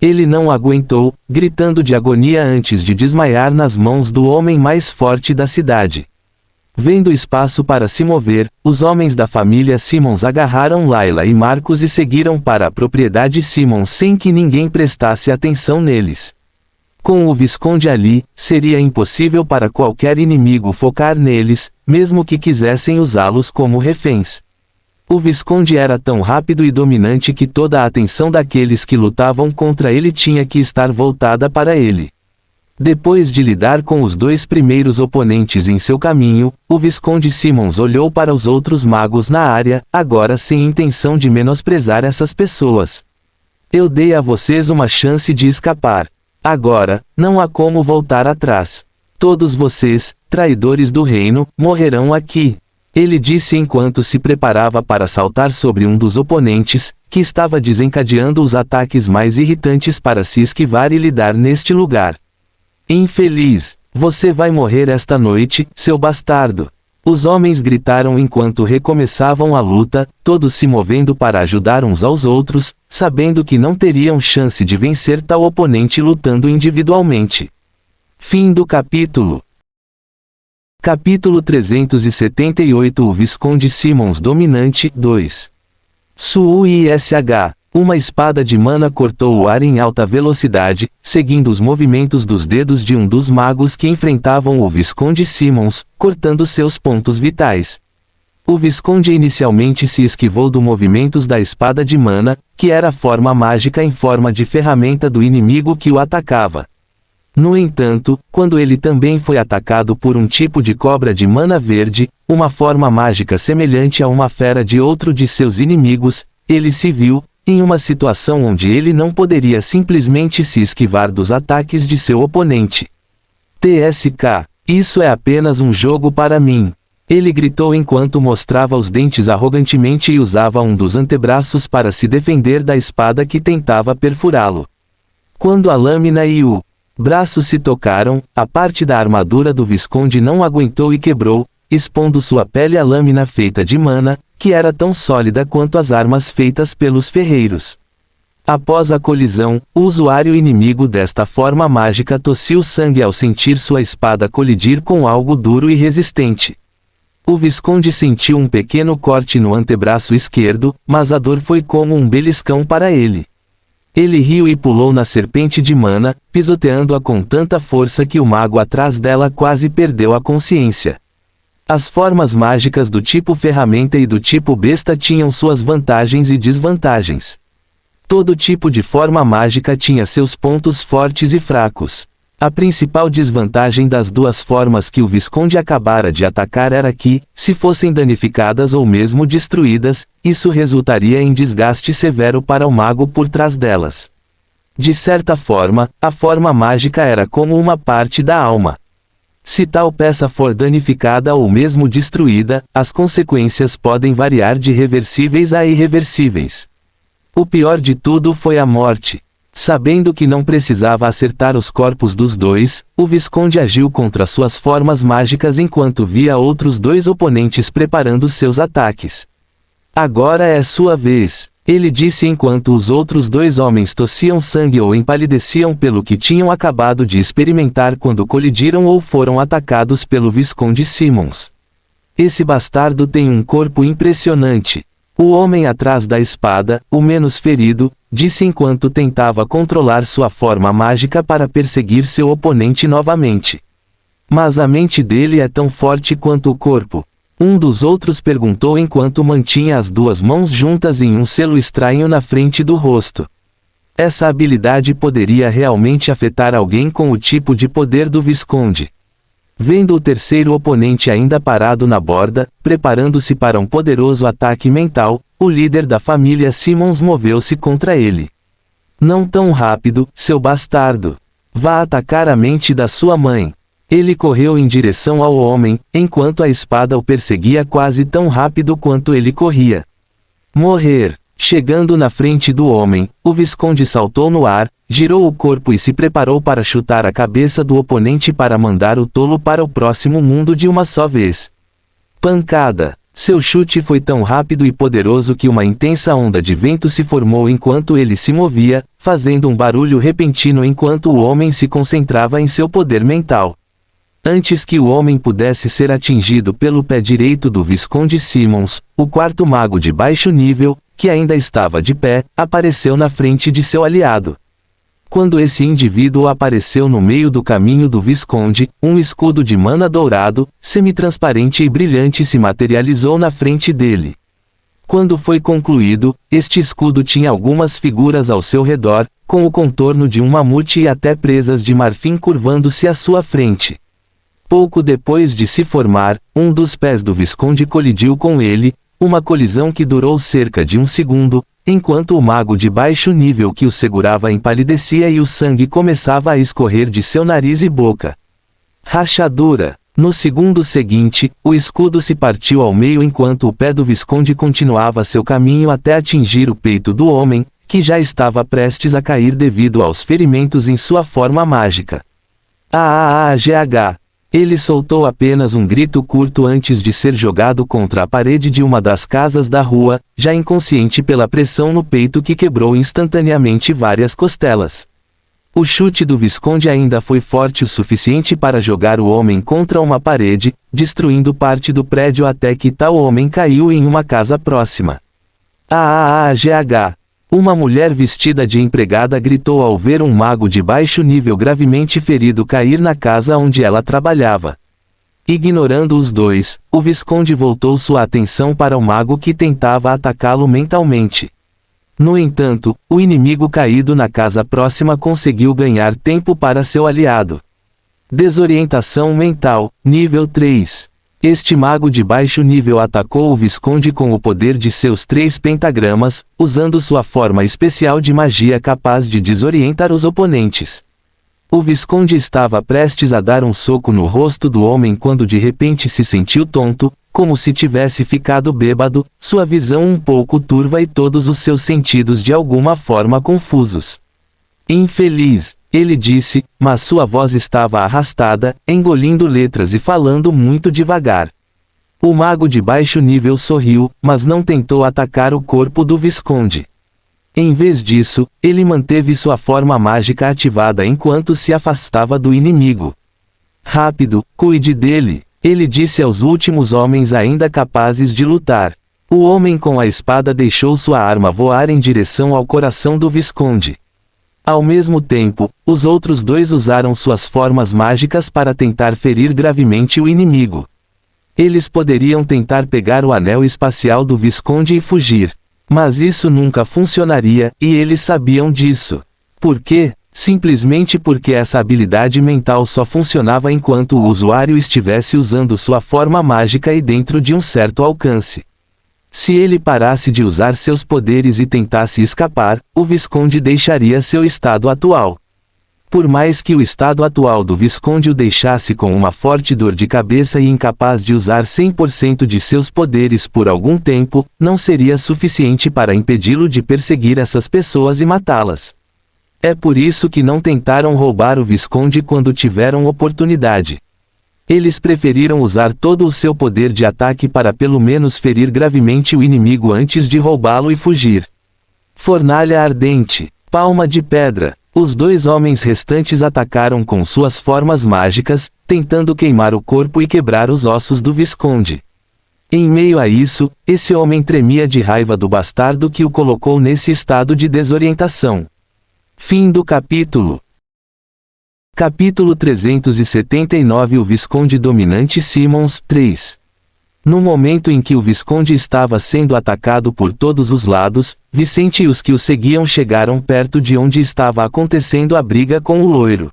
Ele não aguentou, gritando de agonia antes de desmaiar nas mãos do homem mais forte da cidade. Vendo espaço para se mover, os homens da família Simmons agarraram Layla e Marcos e seguiram para a propriedade Simmons sem que ninguém prestasse atenção neles. Com o Visconde ali, seria impossível para qualquer inimigo focar neles, mesmo que quisessem usá-los como reféns. O Visconde era tão rápido e dominante que toda a atenção daqueles que lutavam contra ele tinha que estar voltada para ele. Depois de lidar com os 2 primeiros oponentes em seu caminho, o Visconde Simmons olhou para os outros magos na área, agora sem intenção de menosprezar essas pessoas. Eu dei a vocês uma chance de escapar. Agora, não há como voltar atrás. Todos vocês, traidores do reino, morrerão aqui. Ele disse enquanto se preparava para saltar sobre um dos oponentes, que estava desencadeando os ataques mais irritantes para se esquivar e lidar neste lugar. Infeliz, você vai morrer esta noite, seu bastardo. Os homens gritaram enquanto recomeçavam a luta, todos se movendo para ajudar uns aos outros, sabendo que não teriam chance de vencer tal oponente lutando individualmente. Fim do capítulo. Capítulo 378 O Visconde Simmons Dominante 2. SUISH. Uma espada de mana cortou o ar em alta velocidade, seguindo os movimentos dos dedos de um dos magos que enfrentavam o Visconde Simmons, cortando seus pontos vitais. O Visconde inicialmente se esquivou dos movimentos da espada de mana, que era a forma mágica em forma de ferramenta do inimigo que o atacava. No entanto, quando ele também foi atacado por um tipo de cobra de mana verde, uma forma mágica semelhante a uma fera de outro de seus inimigos, ele se viu em uma situação onde ele não poderia simplesmente se esquivar dos ataques de seu oponente. TSK, isso é apenas um jogo para mim. Ele gritou enquanto mostrava os dentes arrogantemente e usava um dos antebraços para se defender da espada que tentava perfurá-lo. Quando a lâmina e o braço se tocaram, a parte da armadura do Visconde não aguentou e quebrou, expondo sua pele à lâmina feita de mana, que era tão sólida quanto as armas feitas pelos ferreiros. Após a colisão, o usuário inimigo desta forma mágica tossiu sangue ao sentir sua espada colidir com algo duro e resistente. O Visconde sentiu um pequeno corte no antebraço esquerdo, mas a dor foi como um beliscão para ele. Ele riu e pulou na serpente de mana, pisoteando-a com tanta força que o mago atrás dela quase perdeu a consciência. As formas mágicas do tipo ferramenta e do tipo besta tinham suas vantagens e desvantagens. Todo tipo de forma mágica tinha seus pontos fortes e fracos. A principal desvantagem das duas formas que o Visconde acabara de atacar era que, se fossem danificadas ou mesmo destruídas, isso resultaria em desgaste severo para o mago por trás delas. De certa forma, a forma mágica era como uma parte da alma. Se tal peça for danificada ou mesmo destruída, as consequências podem variar de reversíveis a irreversíveis. O pior de tudo foi a morte. Sabendo que não precisava acertar os corpos dos dois, o Visconde agiu contra suas formas mágicas enquanto via outros dois oponentes preparando seus ataques. Agora é sua vez, ele disse enquanto os outros dois homens tossiam sangue ou empalideciam pelo que tinham acabado de experimentar quando colidiram ou foram atacados pelo Visconde Simmons. Esse bastardo tem um corpo impressionante. O homem atrás da espada, o menos ferido, disse enquanto tentava controlar sua forma mágica para perseguir seu oponente novamente. Mas a mente dele é tão forte quanto o corpo. Um dos outros perguntou enquanto mantinha as duas mãos juntas em um selo estranho na frente do rosto. Essa habilidade poderia realmente afetar alguém com o tipo de poder do Visconde. Vendo o terceiro oponente ainda parado na borda, preparando-se para um poderoso ataque mental, o líder da família Simmons moveu-se contra ele. Não tão rápido, seu bastardo. Vá atacar a mente da sua mãe. Ele correu em direção ao homem, enquanto a espada o perseguia quase tão rápido quanto ele corria. Morrer. Chegando na frente do homem, o Visconde saltou no ar, girou o corpo e se preparou para chutar a cabeça do oponente para mandar o tolo para o próximo mundo de uma só vez. Pancada. Seu chute foi tão rápido e poderoso que uma intensa onda de vento se formou enquanto ele se movia, fazendo um barulho repentino enquanto o homem se concentrava em seu poder mental. Antes que o homem pudesse ser atingido pelo pé direito do Visconde Simmons, o quarto mago de baixo nível, que ainda estava de pé, apareceu na frente de seu aliado. Quando esse indivíduo apareceu no meio do caminho do Visconde, um escudo de mana dourado, semi-transparente e brilhante se materializou na frente dele. Quando foi concluído, este escudo tinha algumas figuras ao seu redor, com o contorno de um mamute e até presas de marfim curvando-se à sua frente. Pouco depois de se formar, um dos pés do Visconde colidiu com ele, uma colisão que durou cerca de um segundo, enquanto o mago de baixo nível que o segurava empalidecia e o sangue começava a escorrer de seu nariz e boca. Rachadura. No segundo seguinte, o escudo se partiu ao meio enquanto o pé do Visconde continuava seu caminho até atingir o peito do homem, que já estava prestes a cair devido aos ferimentos em sua forma mágica. AAAGH. Ele soltou apenas um grito curto antes de ser jogado contra a parede de uma das casas da rua, já inconsciente pela pressão no peito que quebrou instantaneamente várias costelas. O chute do Visconde ainda foi forte o suficiente para jogar o homem contra uma parede, destruindo parte do prédio até que tal homem caiu em uma casa próxima. AAAGH. Uma mulher vestida de empregada gritou ao ver um mago de baixo nível gravemente ferido cair na casa onde ela trabalhava. Ignorando os dois, o Visconde voltou sua atenção para o mago que tentava atacá-lo mentalmente. No entanto, o inimigo caído na casa próxima conseguiu ganhar tempo para seu aliado. Desorientação mental, nível 3. Este mago de baixo nível atacou o Visconde com o poder de seus 3 pentagramas, usando sua forma especial de magia capaz de desorientar os oponentes. O Visconde estava prestes a dar um soco no rosto do homem quando de repente se sentiu tonto, como se tivesse ficado bêbado, sua visão um pouco turva e todos os seus sentidos de alguma forma confusos. Infeliz, ele disse, mas sua voz estava arrastada, engolindo letras e falando muito devagar. O mago de baixo nível sorriu, mas não tentou atacar o corpo do Visconde. Em vez disso, ele manteve sua forma mágica ativada enquanto se afastava do inimigo. Rápido, cuide dele, ele disse aos últimos homens ainda capazes de lutar. O homem com a espada deixou sua arma voar em direção ao coração do Visconde. Ao mesmo tempo, os outros 2 usaram suas formas mágicas para tentar ferir gravemente o inimigo. Eles poderiam tentar pegar o anel espacial do Visconde e fugir. Mas isso nunca funcionaria, e eles sabiam disso. Por quê? Simplesmente porque essa habilidade mental só funcionava enquanto o usuário estivesse usando sua forma mágica e dentro de um certo alcance. Se ele parasse de usar seus poderes e tentasse escapar, o Visconde deixaria seu estado atual. Por mais que o estado atual do Visconde o deixasse com uma forte dor de cabeça e incapaz de usar 100% de seus poderes por algum tempo, não seria suficiente para impedi-lo de perseguir essas pessoas e matá-las. É por isso que não tentaram roubar o Visconde quando tiveram oportunidade. Eles preferiram usar todo o seu poder de ataque para pelo menos ferir gravemente o inimigo antes de roubá-lo e fugir. Fornalha ardente, palma de pedra. Os 2 homens restantes atacaram com suas formas mágicas, tentando queimar o corpo e quebrar os ossos do Visconde. Em meio a isso, esse homem tremia de raiva do bastardo que o colocou nesse estado de desorientação. Fim do capítulo. Capítulo 379. O Visconde Dominante Simmons 3. No momento em que o Visconde estava sendo atacado por todos os lados, Vicente e os que o seguiam chegaram perto de onde estava acontecendo a briga com o loiro.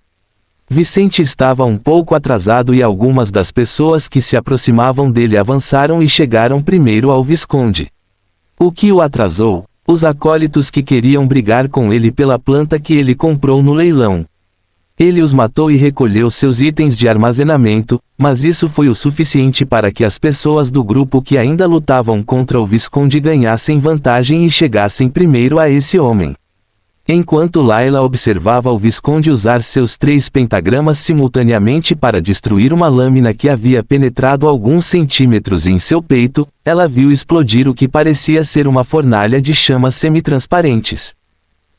Vicente estava um pouco atrasado e algumas das pessoas que se aproximavam dele avançaram e chegaram primeiro ao Visconde. O que o atrasou? Os acólitos que queriam brigar com ele pela planta que ele comprou no leilão. Ele os matou e recolheu seus itens de armazenamento, mas isso foi o suficiente para que as pessoas do grupo que ainda lutavam contra o Visconde ganhassem vantagem e chegassem primeiro a esse homem. Enquanto Layla observava o Visconde usar seus 3 pentagramas simultaneamente para destruir uma lâmina que havia penetrado alguns centímetros em seu peito, ela viu explodir o que parecia ser uma fornalha de chamas semitransparentes.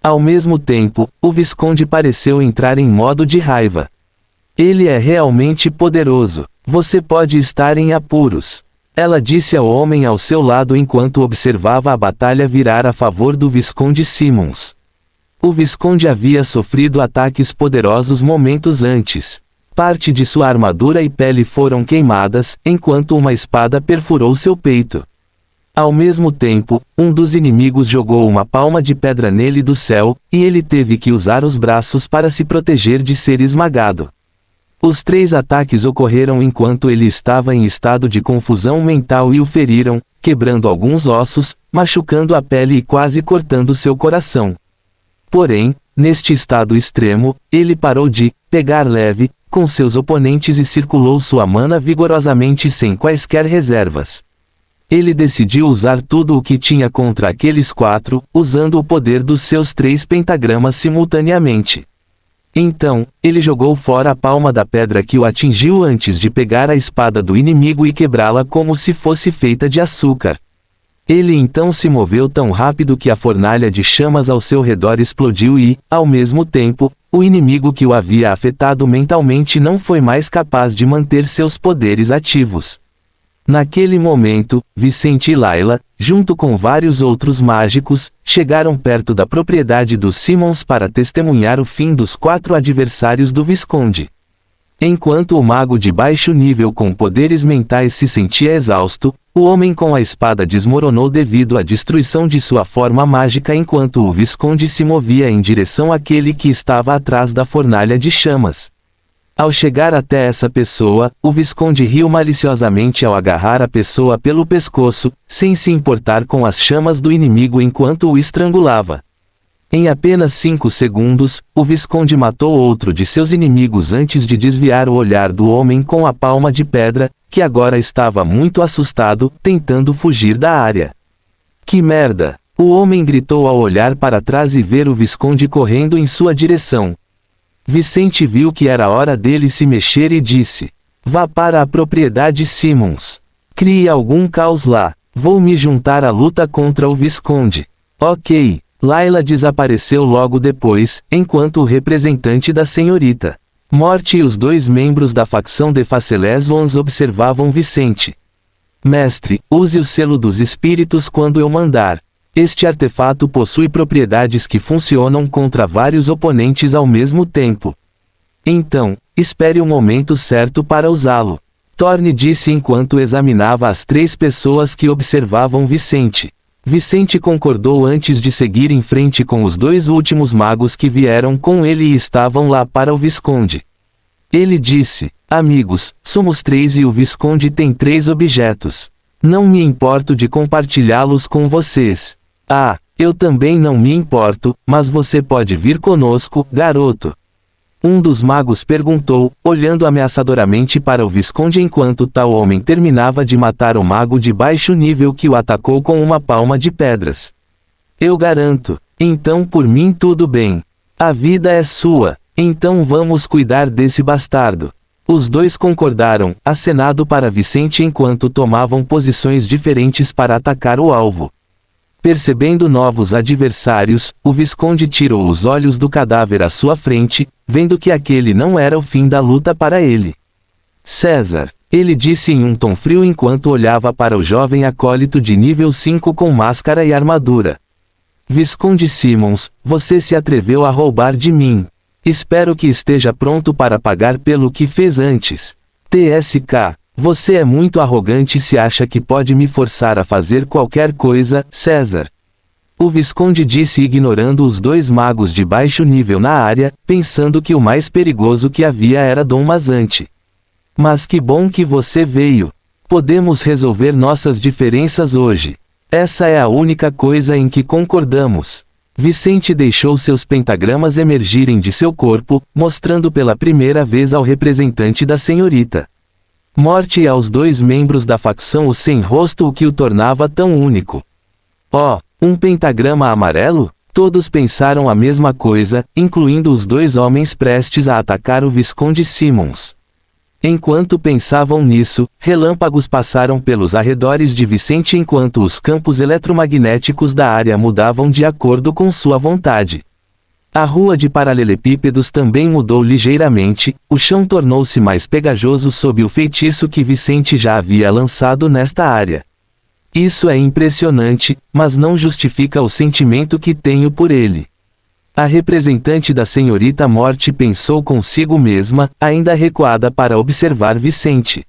Ao mesmo tempo, o Visconde pareceu entrar em modo de raiva. Ele é realmente poderoso. Você pode estar em apuros. Ela disse ao homem ao seu lado enquanto observava a batalha virar a favor do Visconde Simmons. O Visconde havia sofrido ataques poderosos momentos antes. Parte de sua armadura e pele foram queimadas, enquanto uma espada perfurou seu peito. Ao mesmo tempo, um dos inimigos jogou uma palma de pedra nele do céu, e ele teve que usar os braços para se proteger de ser esmagado. Os 3 ataques ocorreram enquanto ele estava em estado de confusão mental e o feriram, quebrando alguns ossos, machucando a pele e quase cortando seu coração. Porém, neste estado extremo, ele parou de pegar leve com seus oponentes e circulou sua mana vigorosamente sem quaisquer reservas. Ele decidiu usar tudo o que tinha contra aqueles 4, usando o poder dos seus 3 pentagramas simultaneamente. Então, ele jogou fora a palma da pedra que o atingiu antes de pegar a espada do inimigo e quebrá-la como se fosse feita de açúcar. Ele então se moveu tão rápido que a fornalha de chamas ao seu redor explodiu e, ao mesmo tempo, o inimigo que o havia afetado mentalmente não foi mais capaz de manter seus poderes ativos. Naquele momento, Vicente e Layla, junto com vários outros mágicos, chegaram perto da propriedade dos Simmons para testemunhar o fim dos 4 adversários do Visconde. Enquanto o mago de baixo nível com poderes mentais se sentia exausto, O homem com a espada desmoronou devido à destruição de sua forma mágica enquanto o Visconde se movia em direção àquele que estava atrás da fornalha de chamas. Ao chegar até essa pessoa, o Visconde riu maliciosamente ao agarrar a pessoa pelo pescoço, sem se importar com as chamas do inimigo enquanto o estrangulava. Em apenas 5 segundos, o Visconde matou outro de seus inimigos antes de desviar o olhar do homem com a palma de pedra, que agora estava muito assustado, tentando fugir da área. Que merda! O homem gritou ao olhar para trás e ver o Visconde correndo em sua direção. Vicente viu que era hora dele se mexer e disse: "Vá para a propriedade Simmons. Crie algum caos lá. Vou me juntar à luta contra o Visconde." Ok. Layla desapareceu logo depois, enquanto o representante da senhorita Morte e os 2 membros da facção de Facelesons observavam Vicente. "Mestre, use o selo dos espíritos quando eu mandar. Este artefato possui propriedades que funcionam contra vários oponentes ao mesmo tempo. Então, espere o momento certo para usá-lo." Thorne disse enquanto examinava as 3 pessoas que observavam Vicente. Vicente concordou antes de seguir em frente com os 2 últimos magos que vieram com ele e estavam lá para o Visconde. Ele disse: "Amigos, somos 3 e o Visconde tem 3 objetos. Não me importo de compartilhá-los com vocês." "Ah, eu também não me importo, mas você pode vir conosco, garoto." Um dos magos perguntou, olhando ameaçadoramente para o Visconde enquanto tal homem terminava de matar o mago de baixo nível que o atacou com uma palma de pedras. "Eu garanto. Então por mim tudo bem. A vida é sua, então vamos cuidar desse bastardo." Os 2 concordaram, acenado para Vicente enquanto tomavam posições diferentes para atacar o alvo. Percebendo novos adversários, o Visconde tirou os olhos do cadáver à sua frente, vendo que aquele não era o fim da luta para ele. "César", ele disse em um tom frio enquanto olhava para o jovem acólito de nível 5 com máscara e armadura. "Visconde Simmons, você se atreveu a roubar de mim. Espero que esteja pronto para pagar pelo que fez antes. TSK. Você é muito arrogante se acha que pode me forçar a fazer qualquer coisa, César." O Visconde disse ignorando os 2 magos de baixo nível na área, pensando que o mais perigoso que havia era Dom Mazante. "Mas que bom que você veio. Podemos resolver nossas diferenças hoje. Essa é a única coisa em que concordamos." Vicente deixou seus pentagramas emergirem de seu corpo, mostrando pela primeira vez ao representante da senhorita Morte e aos 2 membros da facção o sem rosto, o que o tornava tão único. "Oh, um pentagrama amarelo?" Todos pensaram a mesma coisa, incluindo os 2 homens prestes a atacar o Visconde Simmons. Enquanto pensavam nisso, relâmpagos passaram pelos arredores de Vicente enquanto os campos eletromagnéticos da área mudavam de acordo com sua vontade. A rua de paralelepípedos também mudou ligeiramente, o chão tornou-se mais pegajoso sob o feitiço que Vicente já havia lançado nesta área. "Isso é impressionante, mas não justifica o sentimento que tenho por ele." A representante da senhorita Morte pensou consigo mesma, ainda recuada para observar Vicente.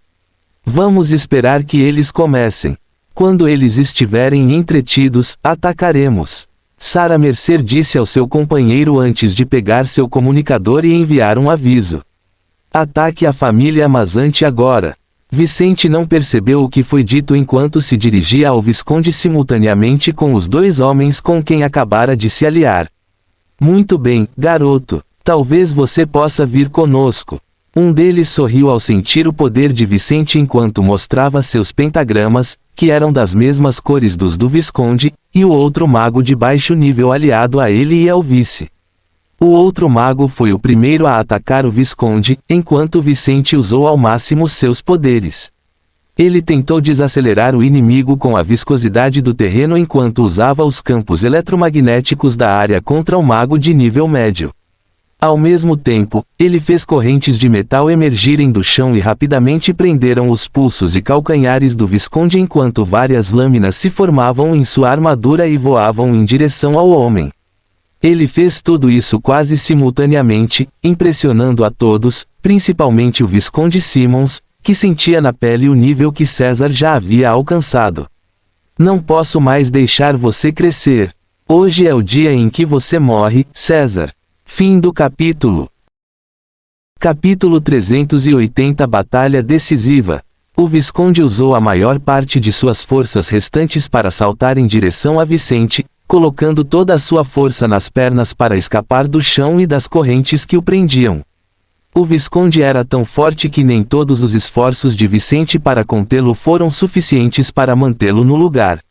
"Vamos esperar que eles comecem. Quando eles estiverem entretidos, atacaremos." Sarah Mercer disse ao seu companheiro antes de pegar seu comunicador e enviar um aviso. "Ataque a família Mazante agora." Vicente não percebeu o que foi dito enquanto se dirigia ao Visconde simultaneamente com os 2 homens com quem acabara de se aliar. "Muito bem, garoto. Talvez você possa vir conosco." Um deles sorriu ao sentir o poder de Vicente enquanto mostrava seus pentagramas, que eram das mesmas cores dos do Visconde, e o outro mago de baixo nível aliado a ele e ao vice. O outro mago foi o primeiro a atacar o Visconde, enquanto Vicente usou ao máximo seus poderes. Ele tentou desacelerar o inimigo com a viscosidade do terreno enquanto usava os campos eletromagnéticos da área contra o mago de nível médio. Ao mesmo tempo, ele fez correntes de metal emergirem do chão e rapidamente prenderam os pulsos e calcanhares do Visconde enquanto várias lâminas se formavam em sua armadura e voavam em direção ao homem. Ele fez tudo isso quase simultaneamente, impressionando a todos, principalmente o Visconde Simmons, que sentia na pele o nível que César já havia alcançado. Não posso mais deixar você crescer. Hoje é o dia em que você morre, César. Fim do capítulo. Capítulo 380 Batalha decisiva. O Visconde usou a maior parte de suas forças restantes para saltar em direção a Vicente, colocando toda a sua força nas pernas para escapar do chão e das correntes que o prendiam. O Visconde era tão forte que nem todos os esforços de Vicente para contê-lo foram suficientes para mantê-lo no lugar.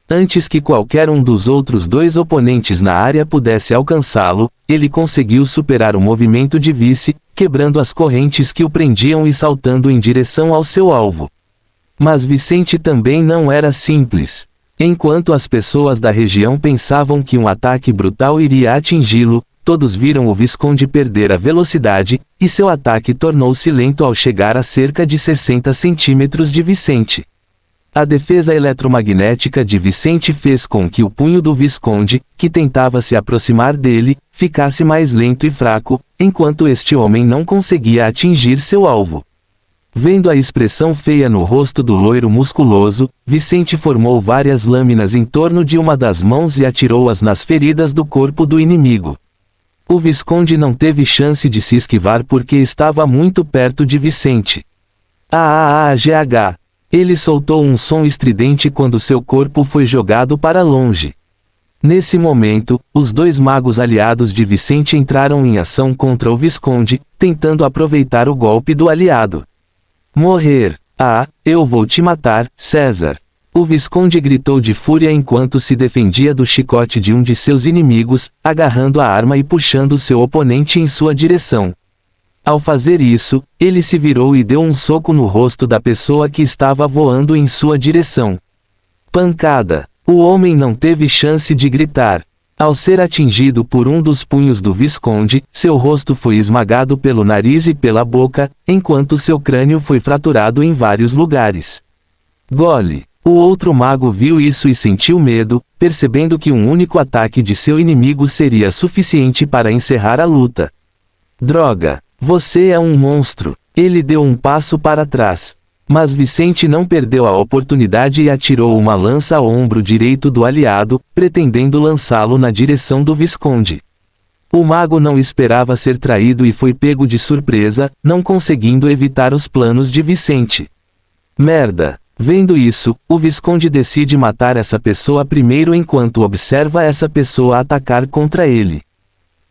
Antes que qualquer um dos outros dois oponentes na área pudesse alcançá-lo, ele conseguiu superar o movimento de Vice, quebrando as correntes que o prendiam e saltando em direção ao seu alvo. Mas Vicente também não era simples. Enquanto as pessoas da região pensavam que um ataque brutal iria atingi-lo, todos viram o Visconde perder a velocidade, e seu ataque tornou-se lento ao chegar a cerca de 60 centímetros de Vicente. A defesa eletromagnética de Vicente fez com que o punho do Visconde, que tentava se aproximar dele, ficasse mais lento e fraco, enquanto este homem não conseguia atingir seu alvo. Vendo a expressão feia no rosto do loiro musculoso, Vicente formou várias lâminas em torno de uma das mãos e atirou-as nas feridas do corpo do inimigo. O Visconde não teve chance de se esquivar porque estava muito perto de Vicente. GH. Ele soltou um som estridente quando seu corpo foi jogado para longe. Nesse momento, os dois magos aliados de Vicente entraram em ação contra o Visconde, tentando aproveitar o golpe do aliado. Morrer! Eu vou te matar, César! O Visconde gritou de fúria enquanto se defendia do chicote de um de seus inimigos, agarrando a arma e puxando seu oponente em sua direção. Ao fazer isso, ele se virou e deu um soco no rosto da pessoa que estava voando em sua direção. Pancada! O homem não teve chance de gritar. Ao ser atingido por um dos punhos do Visconde, seu rosto foi esmagado pelo nariz e pela boca, enquanto seu crânio foi fraturado em vários lugares. Gole! O outro mago viu isso e sentiu medo, percebendo que um único ataque de seu inimigo seria suficiente para encerrar a luta. Droga! Você é um monstro! Ele deu um passo para trás. Mas Vicente não perdeu a oportunidade e atirou uma lança ao ombro direito do aliado, pretendendo lançá-lo na direção do Visconde. O mago não esperava ser traído e foi pego de surpresa, não conseguindo evitar os planos de Vicente. Merda! Vendo isso, o Visconde decide matar essa pessoa primeiro enquanto observa essa pessoa atacar contra ele.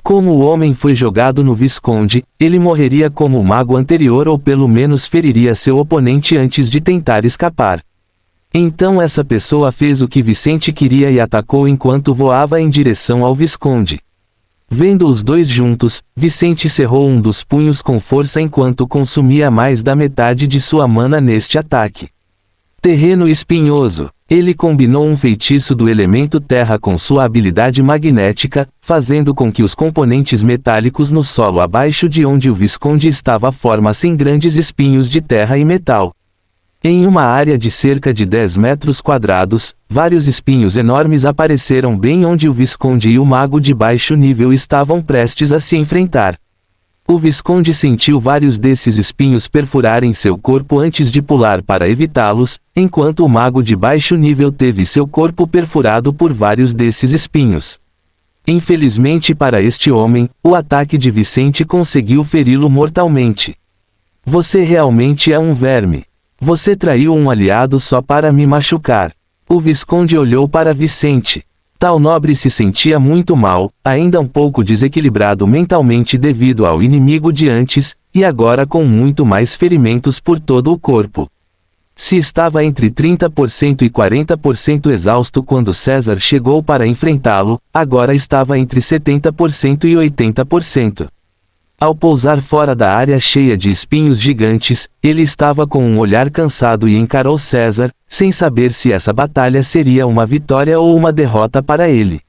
Como o homem foi jogado no Visconde, ele morreria como o mago anterior ou pelo menos feriria seu oponente antes de tentar escapar. Então essa pessoa fez o que Vicente queria e atacou enquanto voava em direção ao Visconde. Vendo os dois juntos, Vicente cerrou um dos punhos com força enquanto consumia mais da metade de sua mana neste ataque. Terreno espinhoso. Ele combinou um feitiço do elemento terra com sua habilidade magnética, fazendo com que os componentes metálicos no solo abaixo de onde o Visconde estava formassem grandes espinhos de terra e metal. Em uma área de cerca de 10 metros quadrados, vários espinhos enormes apareceram bem onde o Visconde e o mago de baixo nível estavam prestes a se enfrentar. O Visconde sentiu vários desses espinhos perfurarem seu corpo antes de pular para evitá-los, enquanto o mago de baixo nível teve seu corpo perfurado por vários desses espinhos. Infelizmente para este homem, o ataque de Vicente conseguiu feri-lo mortalmente. Você realmente é um verme. Você traiu um aliado só para me machucar. O Visconde olhou para Vicente. Tal nobre se sentia muito mal, ainda um pouco desequilibrado mentalmente devido ao inimigo de antes, e agora com muito mais ferimentos por todo o corpo. Se estava entre 30% e 40% exausto quando César chegou para enfrentá-lo, agora estava entre 70% e 80%. Ao pousar fora da área cheia de espinhos gigantes, ele estava com um olhar cansado e encarou César, sem saber se essa batalha seria uma vitória ou uma derrota para ele.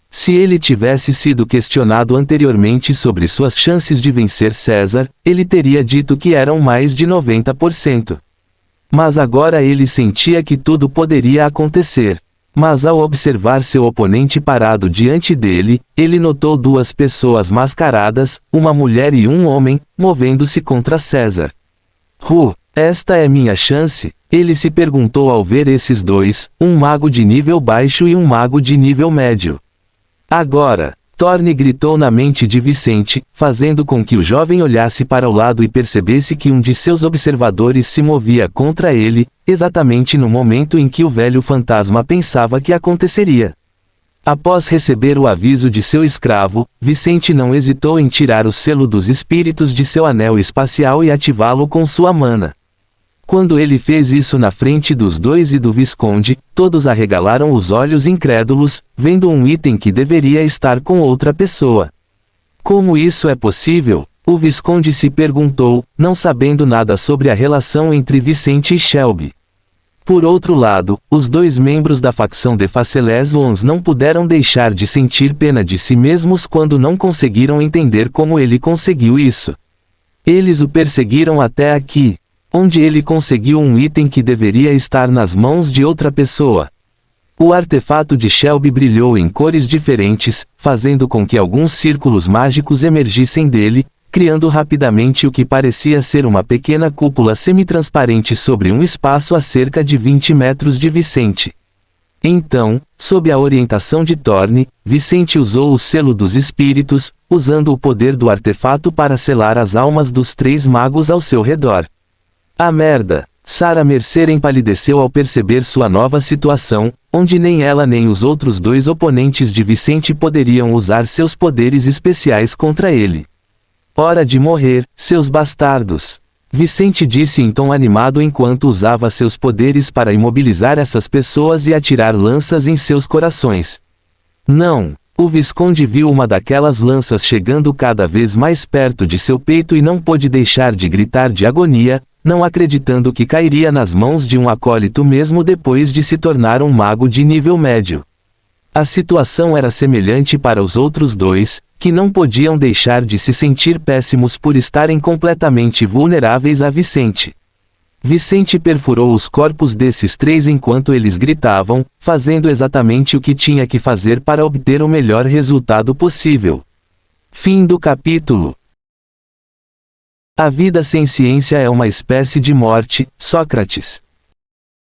Se ele tivesse sido questionado anteriormente sobre suas chances de vencer César, ele teria dito que eram mais de 90%. Mas agora ele sentia que tudo poderia acontecer. Mas ao observar seu oponente parado diante dele, ele notou duas pessoas mascaradas, uma mulher e um homem, movendo-se contra César. Esta é minha chance? Ele se perguntou ao ver esses dois, um mago de nível baixo e um mago de nível médio. Agora, Thorne gritou na mente de Vicente, fazendo com que o jovem olhasse para o lado e percebesse que um de seus observadores se movia contra ele, exatamente no momento em que o velho fantasma pensava que aconteceria. Após receber o aviso de seu escravo, Vicente não hesitou em tirar o selo dos espíritos de seu anel espacial e ativá-lo com sua mana. Quando ele fez isso na frente dos dois e do Visconde, todos arregalaram os olhos incrédulos, vendo um item que deveria estar com outra pessoa. Como isso é possível? O Visconde se perguntou, não sabendo nada sobre a relação entre Vicente e Shelby. Por outro lado, os dois membros da facção de Facelés Ones não puderam deixar de sentir pena de si mesmos quando não conseguiram entender como ele conseguiu isso. Eles o perseguiram até aqui, onde ele conseguiu um item que deveria estar nas mãos de outra pessoa. O artefato de Shelby brilhou em cores diferentes, fazendo com que alguns círculos mágicos emergissem dele, criando rapidamente o que parecia ser uma pequena cúpula semi-transparente sobre um espaço a cerca de 20 metros de Vicente. Então, sob a orientação de Thorne, Vicente usou o selo dos espíritos, usando o poder do artefato para selar as almas dos 3 magos ao seu redor. A merda! Sarah Mercer empalideceu ao perceber sua nova situação, onde nem ela nem os outros 2 oponentes de Vicente poderiam usar seus poderes especiais contra ele. Hora de morrer, seus bastardos! Vicente disse em tom animado enquanto usava seus poderes para imobilizar essas pessoas e atirar lanças em seus corações. Não! O Visconde viu uma daquelas lanças chegando cada vez mais perto de seu peito e não pôde deixar de gritar de agonia, não acreditando que cairia nas mãos de um acólito mesmo depois de se tornar um mago de nível médio. A situação era semelhante para os outros 2, que não podiam deixar de se sentir péssimos por estarem completamente vulneráveis a Vicente. Vicente perfurou os corpos desses 3 enquanto eles gritavam, fazendo exatamente o que tinha que fazer para obter o melhor resultado possível. Fim do capítulo. A vida sem ciência é uma espécie de morte, Sócrates.